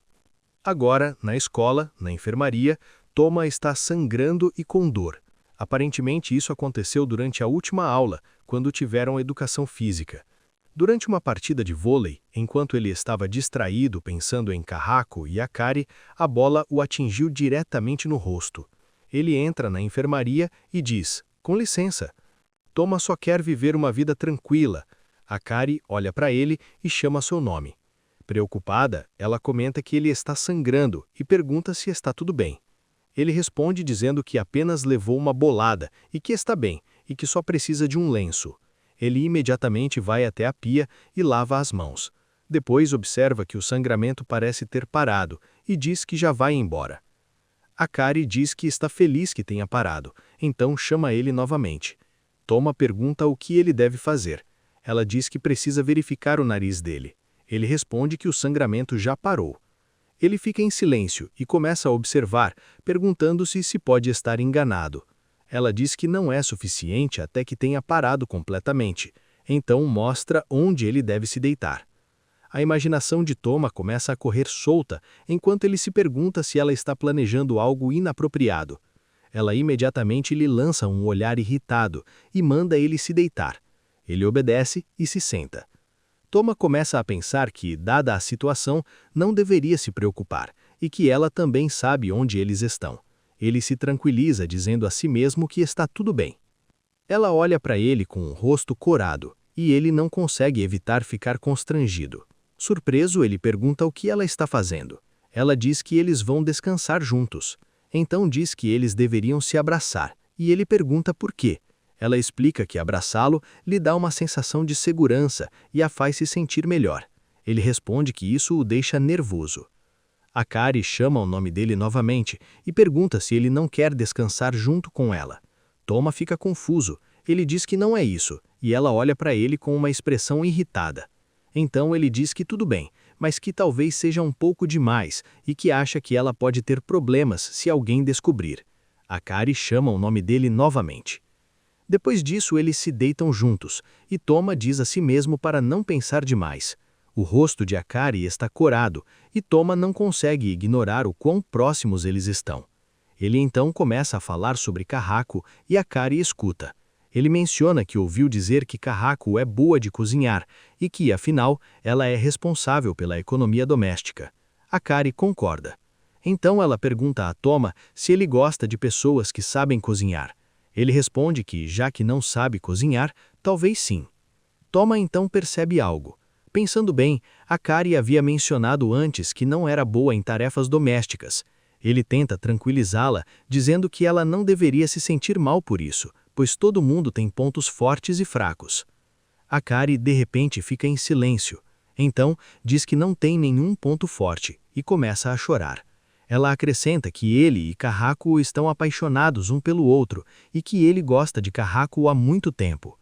B: Agora, na escola, na enfermaria, Toma está sangrando e com dor. Aparentemente isso aconteceu durante a última aula, quando tiveram educação física. Durante uma partida de vôlei, enquanto ele estava distraído pensando em Carraco e Akari, a bola o atingiu diretamente no rosto. Ele entra na enfermaria e diz, com licença. Toma só quer viver uma vida tranquila. Akari olha para ele e chama seu nome. Preocupada, ela comenta que ele está sangrando e pergunta se está tudo bem. Ele responde dizendo que apenas levou uma bolada e que está bem, e que só precisa de um lenço. Ele imediatamente vai até a pia e lava as mãos. Depois observa que o sangramento parece ter parado e diz que já vai embora. Akari diz que está feliz que tenha parado, então chama ele novamente. Toma pergunta o que ele deve fazer. Ela diz que precisa verificar o nariz dele. Ele responde que o sangramento já parou. Ele fica em silêncio e começa a observar, perguntando-se se pode estar enganado. Ela diz que não é suficiente até que tenha parado completamente, então mostra onde ele deve se deitar. A imaginação de Toma começa a correr solta, enquanto ele se pergunta se ela está planejando algo inapropriado. Ela imediatamente lhe lança um olhar irritado e manda ele se deitar. Ele obedece e se senta. Toma começa a pensar que, dada a situação, não deveria se preocupar, e que ela também sabe onde eles estão. Ele se tranquiliza dizendo a si mesmo que está tudo bem. Ela olha para ele com o rosto corado, e ele não consegue evitar ficar constrangido. Surpreso, ele pergunta o que ela está fazendo. Ela diz que eles vão descansar juntos. Então diz que eles deveriam se abraçar, e ele pergunta por quê. Ela explica que abraçá-lo lhe dá uma sensação de segurança e a faz se sentir melhor. Ele responde que isso o deixa nervoso. Akari chama o nome dele novamente e pergunta se ele não quer descansar junto com ela. Toma fica confuso. Ele diz que não é isso, e ela olha para ele com uma expressão irritada. Então ele diz que tudo bem, mas que talvez seja um pouco demais e que acha que ela pode ter problemas se alguém descobrir. Akari chama o nome dele novamente. Depois disso, eles se deitam juntos, e Toma diz a si mesmo para não pensar demais. O rosto de Akari está corado, e Toma não consegue ignorar o quão próximos eles estão. Ele então começa a falar sobre Carraco e Akari escuta. Ele menciona que ouviu dizer que Carraco é boa de cozinhar e que, afinal, ela é responsável pela economia doméstica. Akari concorda. Então ela pergunta a Toma se ele gosta de pessoas que sabem cozinhar. Ele responde que, já que não sabe cozinhar, talvez sim. Toma então percebe algo. Pensando bem, Akari havia mencionado antes que não era boa em tarefas domésticas. Ele tenta tranquilizá-la, dizendo que ela não deveria se sentir mal por isso, pois todo mundo tem pontos fortes e fracos. Akari de repente fica em silêncio. Então, diz que não tem nenhum ponto forte e começa a chorar. Ela acrescenta que ele e Carraco estão apaixonados um pelo outro e que ele gosta de Carraco há muito tempo.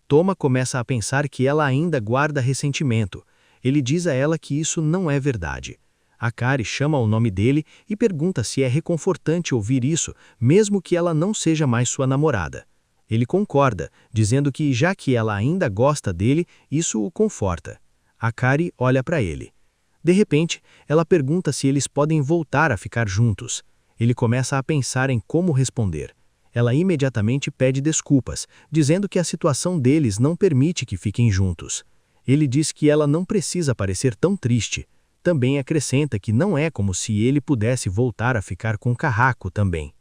B: Toma começa a pensar que ela ainda guarda ressentimento. Ele diz a ela que isso não é verdade. Akari chama o nome dele e pergunta se é reconfortante ouvir isso, mesmo que ela não seja mais sua namorada. Ele concorda, dizendo que já que ela ainda gosta dele, isso o conforta. Akari olha para ele. De repente, ela pergunta se eles podem voltar a ficar juntos. Ele começa a pensar em como responder. Ela imediatamente pede desculpas, dizendo que a situação deles não permite que fiquem juntos. Ele diz que ela não precisa parecer tão triste. Também acrescenta que não é como se ele pudesse voltar a ficar com Carraco também.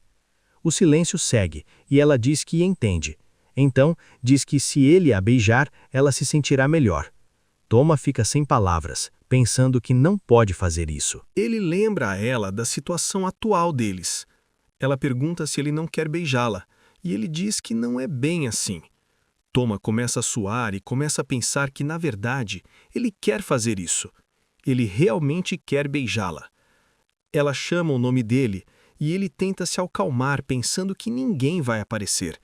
B: O silêncio segue, e ela diz que entende. Então, diz que se ele a beijar, ela se sentirá melhor. Toma fica sem palavras, pensando que não pode fazer isso.
A: Ele lembra a ela da situação atual deles. Ela pergunta se ele não quer beijá-la, e ele diz que não é bem assim. Toma começa a suar e começa a pensar que, na verdade, ele quer fazer isso. Ele realmente quer beijá-la. Ela chama o nome dele e ele tenta se acalmar, pensando que ninguém vai aparecer.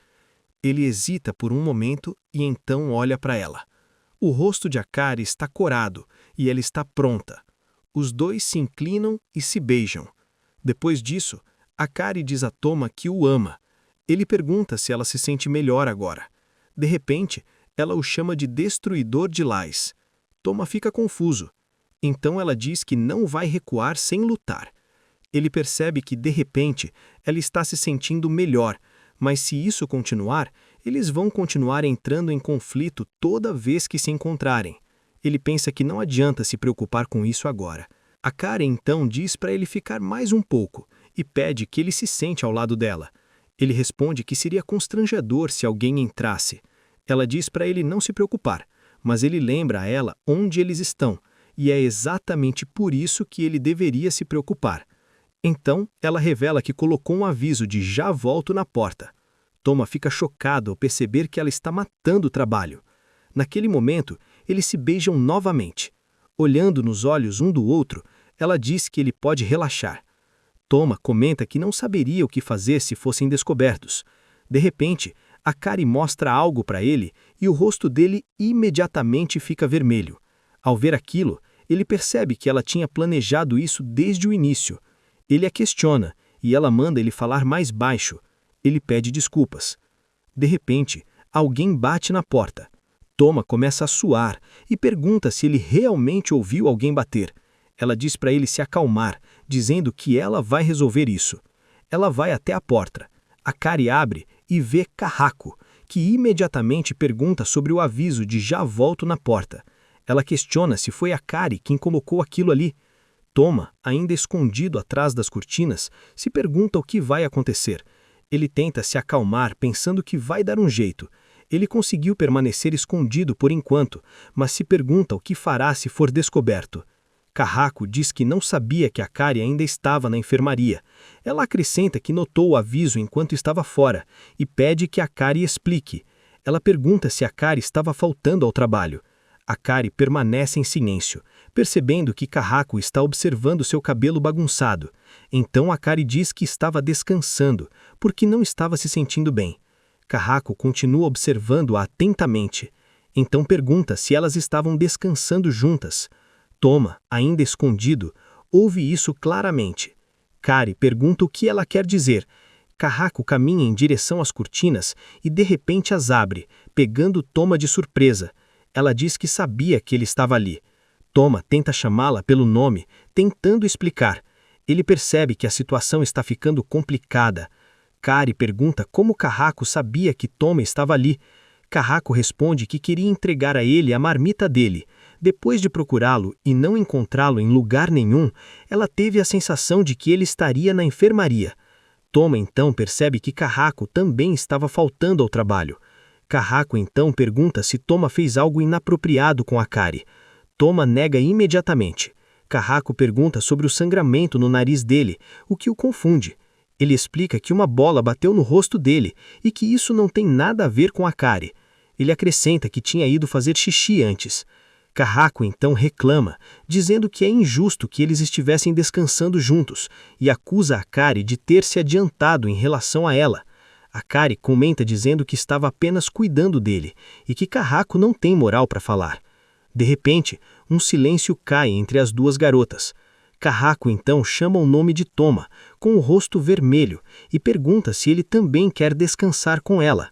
A: Ele hesita por um momento e então olha para ela. O rosto de Akari está corado e ela está pronta. Os dois se inclinam e se beijam. Depois disso, Akari diz a Toma que o ama. Ele pergunta se ela se sente melhor agora. De repente, ela o chama de destruidor de Lais. Toma fica confuso. Então ela diz que não vai recuar sem lutar. Ele percebe que, de repente, ela está se sentindo melhor, mas se isso continuar, eles vão continuar entrando em conflito toda vez que se encontrarem. Ele pensa que não adianta se preocupar com isso agora. A Karen então diz para ele ficar mais um pouco e pede que ele se sente ao lado dela. Ele responde que seria constrangedor se alguém entrasse. Ela diz para ele não se preocupar, mas ele lembra a ela onde eles estão, e é exatamente por isso que ele deveria se preocupar. Então, ela revela que colocou um aviso de "já volto" na porta. Toma fica chocado ao perceber que ela está matando o trabalho. Naquele momento, eles se beijam novamente. Olhando nos olhos um do outro, ela diz que ele pode relaxar. Toma comenta que não saberia o que fazer se fossem descobertos. De repente, Akari mostra algo para ele e o rosto dele imediatamente fica vermelho. Ao ver aquilo, ele percebe que ela tinha planejado isso desde o início. Ele a questiona e ela manda ele falar mais baixo. Ele pede desculpas. De repente, alguém bate na porta. Toma começa a suar e pergunta se ele realmente ouviu alguém bater. Ela diz para ele se acalmar, dizendo que ela vai resolver isso. Ela vai até a porta. Akari abre e vê Kahako, que imediatamente pergunta sobre o aviso de "já volto" na porta. Ela questiona se foi Akari quem colocou aquilo ali. Toma, ainda escondido atrás das cortinas, se pergunta o que vai acontecer. Ele tenta se acalmar, pensando que vai dar um jeito. Ele conseguiu permanecer escondido por enquanto, mas se pergunta o que fará se for descoberto. Kahako diz que não sabia que Akari ainda estava na enfermaria. Ela acrescenta que notou o aviso enquanto estava fora e pede que Akari explique. Ela pergunta se Akari estava faltando ao trabalho. Akari permanece em silêncio, percebendo que Kahako está observando seu cabelo bagunçado. Então Akari diz que estava descansando, porque não estava se sentindo bem. Kahako continua observando-a atentamente. Então pergunta se elas estavam descansando juntas. Toma, ainda escondido, ouve isso claramente. Kari pergunta o que ela quer dizer. Kahako caminha em direção às cortinas e de repente as abre, pegando Toma de surpresa. Ela diz que sabia que ele estava ali. Toma tenta chamá-la pelo nome, tentando explicar. Ele percebe que a situação está ficando complicada. Kari pergunta como Kahako sabia que Toma estava ali. Kahako responde que queria entregar a ele a marmita dele. Depois de procurá-lo e não encontrá-lo em lugar nenhum, ela teve a sensação de que ele estaria na enfermaria. Toma então percebe que Kahako também estava faltando ao trabalho. Kahako então pergunta se Toma fez algo inapropriado com Akari. Toma nega imediatamente. Kahako pergunta sobre o sangramento no nariz dele, o que o confunde. Ele explica que uma bola bateu no rosto dele e que isso não tem nada a ver com Akari. Ele acrescenta que tinha ido fazer xixi antes. Kahako então reclama, dizendo que é injusto que eles estivessem descansando juntos e acusa Akari de ter se adiantado em relação a ela. Akari comenta dizendo que estava apenas cuidando dele e que Kahako não tem moral para falar. De repente, um silêncio cai entre as duas garotas. Kahako então chama o nome de Toma, com o rosto vermelho, e pergunta se ele também quer descansar com ela.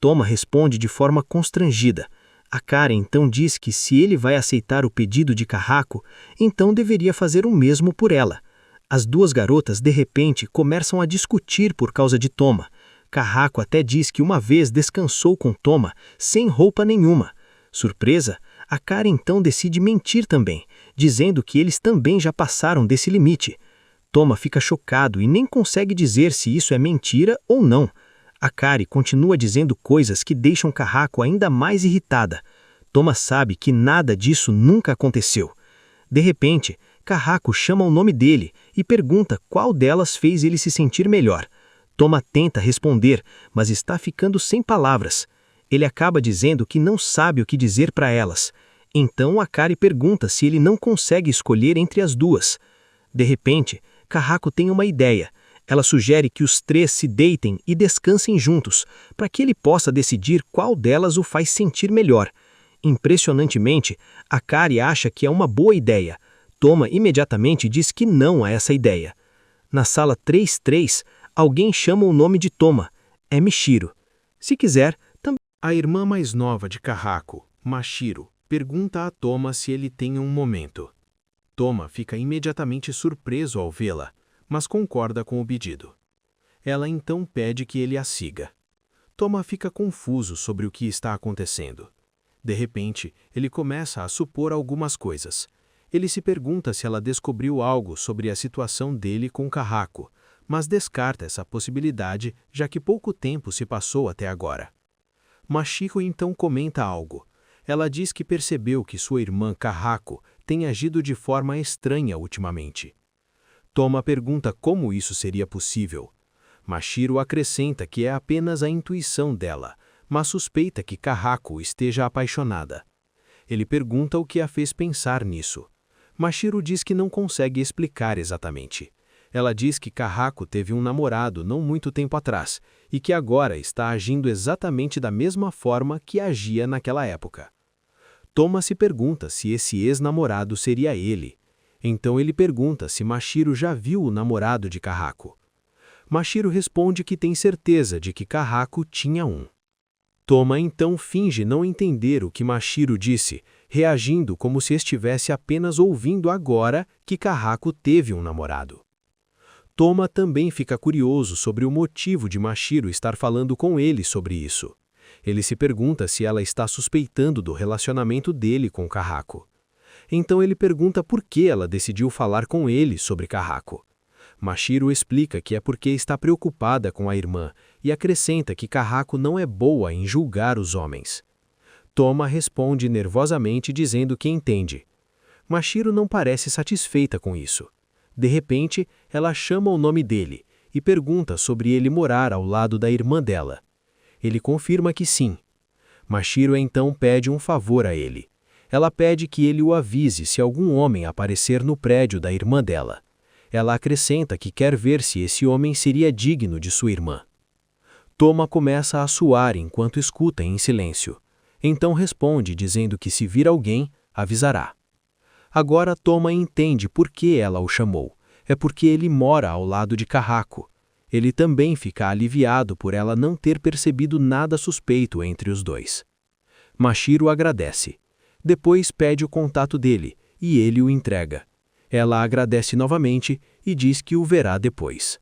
A: Toma responde de forma constrangida. Akari então diz que se ele vai aceitar o pedido de Kahako, então deveria fazer o mesmo por ela. As duas garotas de repente começam a discutir por causa de Toma. Kahako até diz que uma vez descansou com Toma, sem roupa nenhuma. Surpresa, Akari então decide mentir também, dizendo que eles também já passaram desse limite. Toma fica chocado e nem consegue dizer se isso é mentira ou não.
B: Akari continua dizendo coisas que deixam Kahako ainda mais irritada. Toma sabe que nada disso nunca aconteceu. De repente, Kahako chama o nome dele e pergunta qual delas fez ele se sentir melhor. Toma tenta responder, mas está ficando sem palavras. Ele acaba dizendo que não sabe o que dizer para elas. Então Akari pergunta se ele não consegue escolher entre as duas. De repente, Kahako tem uma ideia. Ela sugere que os três se deitem e descansem juntos, para que ele possa decidir qual delas o faz sentir melhor. Impressionantemente, Akari acha que é uma boa ideia. Toma imediatamente diz que não a essa ideia. Na sala 33, alguém chama o nome de Toma. É Michiro. Se quiser, também.
A: A irmã mais nova de Kahako, Mashiro, pergunta a Toma se ele tem um momento. Toma fica imediatamente surpreso ao vê-la, mas concorda com o pedido. Ela então pede que ele a siga. Toma fica confuso sobre o que está acontecendo. De repente, ele começa a supor algumas coisas. Ele se pergunta se ela descobriu algo sobre a situação dele com Kahako, mas descarta essa possibilidade, já que pouco tempo se passou até agora. Mashiro então comenta algo. Ela diz que percebeu que sua irmã Kahako tem agido de forma estranha ultimamente. Toma pergunta como isso seria possível. Mashiro acrescenta que é apenas a intuição dela, mas suspeita que Kahako esteja apaixonada. Ele pergunta o que a fez pensar nisso. Mashiro diz que não consegue explicar exatamente. Ela diz que Kahako teve um namorado não muito tempo atrás e que agora está agindo exatamente da mesma forma que agia naquela época. Toma se pergunta se esse ex-namorado seria ele. Então ele pergunta se Mashiro já viu o namorado de Kahako. Mashiro responde que tem certeza de que Kahako tinha um. Toma então finge não entender o que Mashiro disse, reagindo como se estivesse apenas ouvindo agora que Kahako teve um namorado. Toma também fica curioso sobre o motivo de Mashiro estar falando com ele sobre isso. Ele se pergunta se ela está suspeitando do relacionamento dele com Kahako. Então ele pergunta por que ela decidiu falar com ele sobre Kahako. Mashiro explica que é porque está preocupada com a irmã e acrescenta que Kahako não é boa em julgar os homens. Toma responde nervosamente dizendo que entende. Mashiro não parece satisfeita com isso. De repente, ela chama o nome dele e pergunta sobre ele morar ao lado da irmã dela. Ele confirma que sim. Mashiro então pede um favor a ele. Ela pede que ele o avise se algum homem aparecer no prédio da irmã dela. Ela acrescenta que quer ver se esse homem seria digno de sua irmã. Toma começa a suar enquanto escuta em silêncio. Então responde dizendo que se vir alguém, avisará. Agora Toma entende por que ela o chamou. É porque ele mora ao lado de Kahako. Ele também fica aliviado por ela não ter percebido nada suspeito entre os dois. Mashiro agradece. Depois pede o contato dele, e ele o entrega. Ela agradece novamente e diz que o verá depois.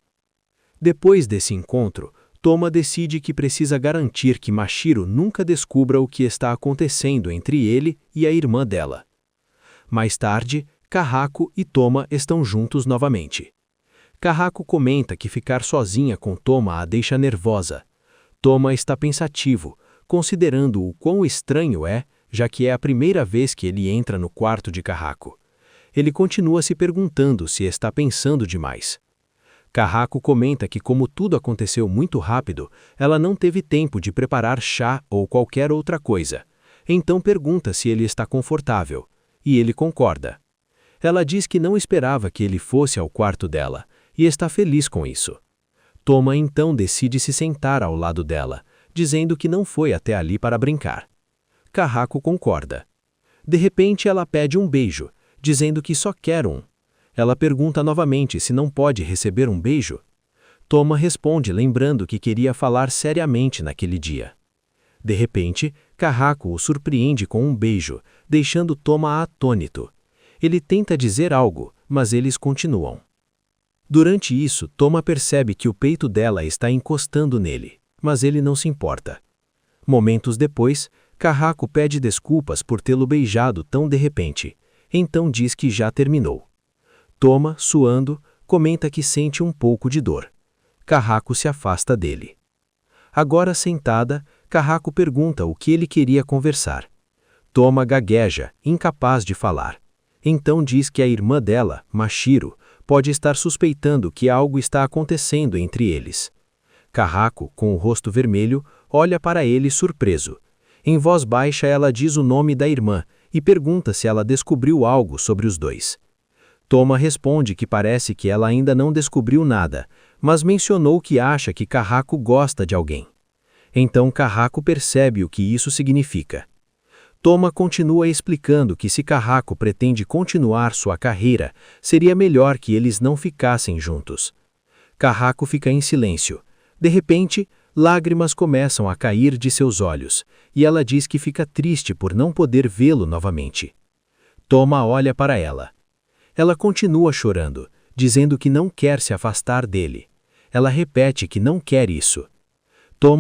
A: Depois desse encontro, Toma decide que precisa garantir que Mashiro nunca descubra o que está acontecendo entre ele e a irmã dela. Mais tarde, Kahako e Toma estão juntos novamente. Kahako comenta que ficar sozinha com Toma a deixa nervosa. Toma está pensativo, considerando o quão estranho é, já que é a primeira vez que ele entra no quarto de Kahako. Ele continua se perguntando se está pensando demais. Kahako comenta que como tudo aconteceu muito rápido, ela não teve tempo de preparar chá ou qualquer outra coisa. Então pergunta se ele está confortável, e ele concorda. Ela diz que não esperava que ele fosse ao quarto dela, e está feliz com isso. Toma então decide se sentar ao lado dela, dizendo que não foi até ali para brincar. Kahako concorda. De repente ela pede um beijo, dizendo que só quer um. Ela pergunta novamente se não pode receber um beijo. Toma responde lembrando que queria falar seriamente naquele dia. De repente, Kahako o surpreende com um beijo, deixando Toma atônito. Ele tenta dizer algo, mas eles continuam. Durante isso, Toma percebe que o peito dela está encostando nele, mas ele não se importa. Momentos depois, Kahako pede desculpas por tê-lo beijado tão de repente. Então diz que já terminou. Toma, suando, comenta que sente um pouco de dor. Kahako se afasta dele.
C: Agora sentada, Carraco pergunta o que ele queria conversar. Toma gagueja, incapaz de falar. Então diz que a irmã dela, Mashiro, pode estar suspeitando que algo está acontecendo entre eles. Carraco, com o rosto vermelho, olha para ele surpreso. Em voz baixa ela diz o nome da irmã e pergunta se ela descobriu algo sobre os dois. Toma responde que parece que ela ainda não descobriu nada, mas mencionou que acha que Carraco gosta de alguém. Então Carraco percebe o que isso significa. Toma continua explicando que se Carraco pretende continuar sua carreira, seria melhor que eles não ficassem juntos. Carraco fica em silêncio. De repente, lágrimas começam a cair de seus olhos, e ela diz que fica triste por não poder vê-lo novamente. Toma olha para ela. Ela continua chorando, dizendo que não quer se afastar dele. Ela repete que não quer isso.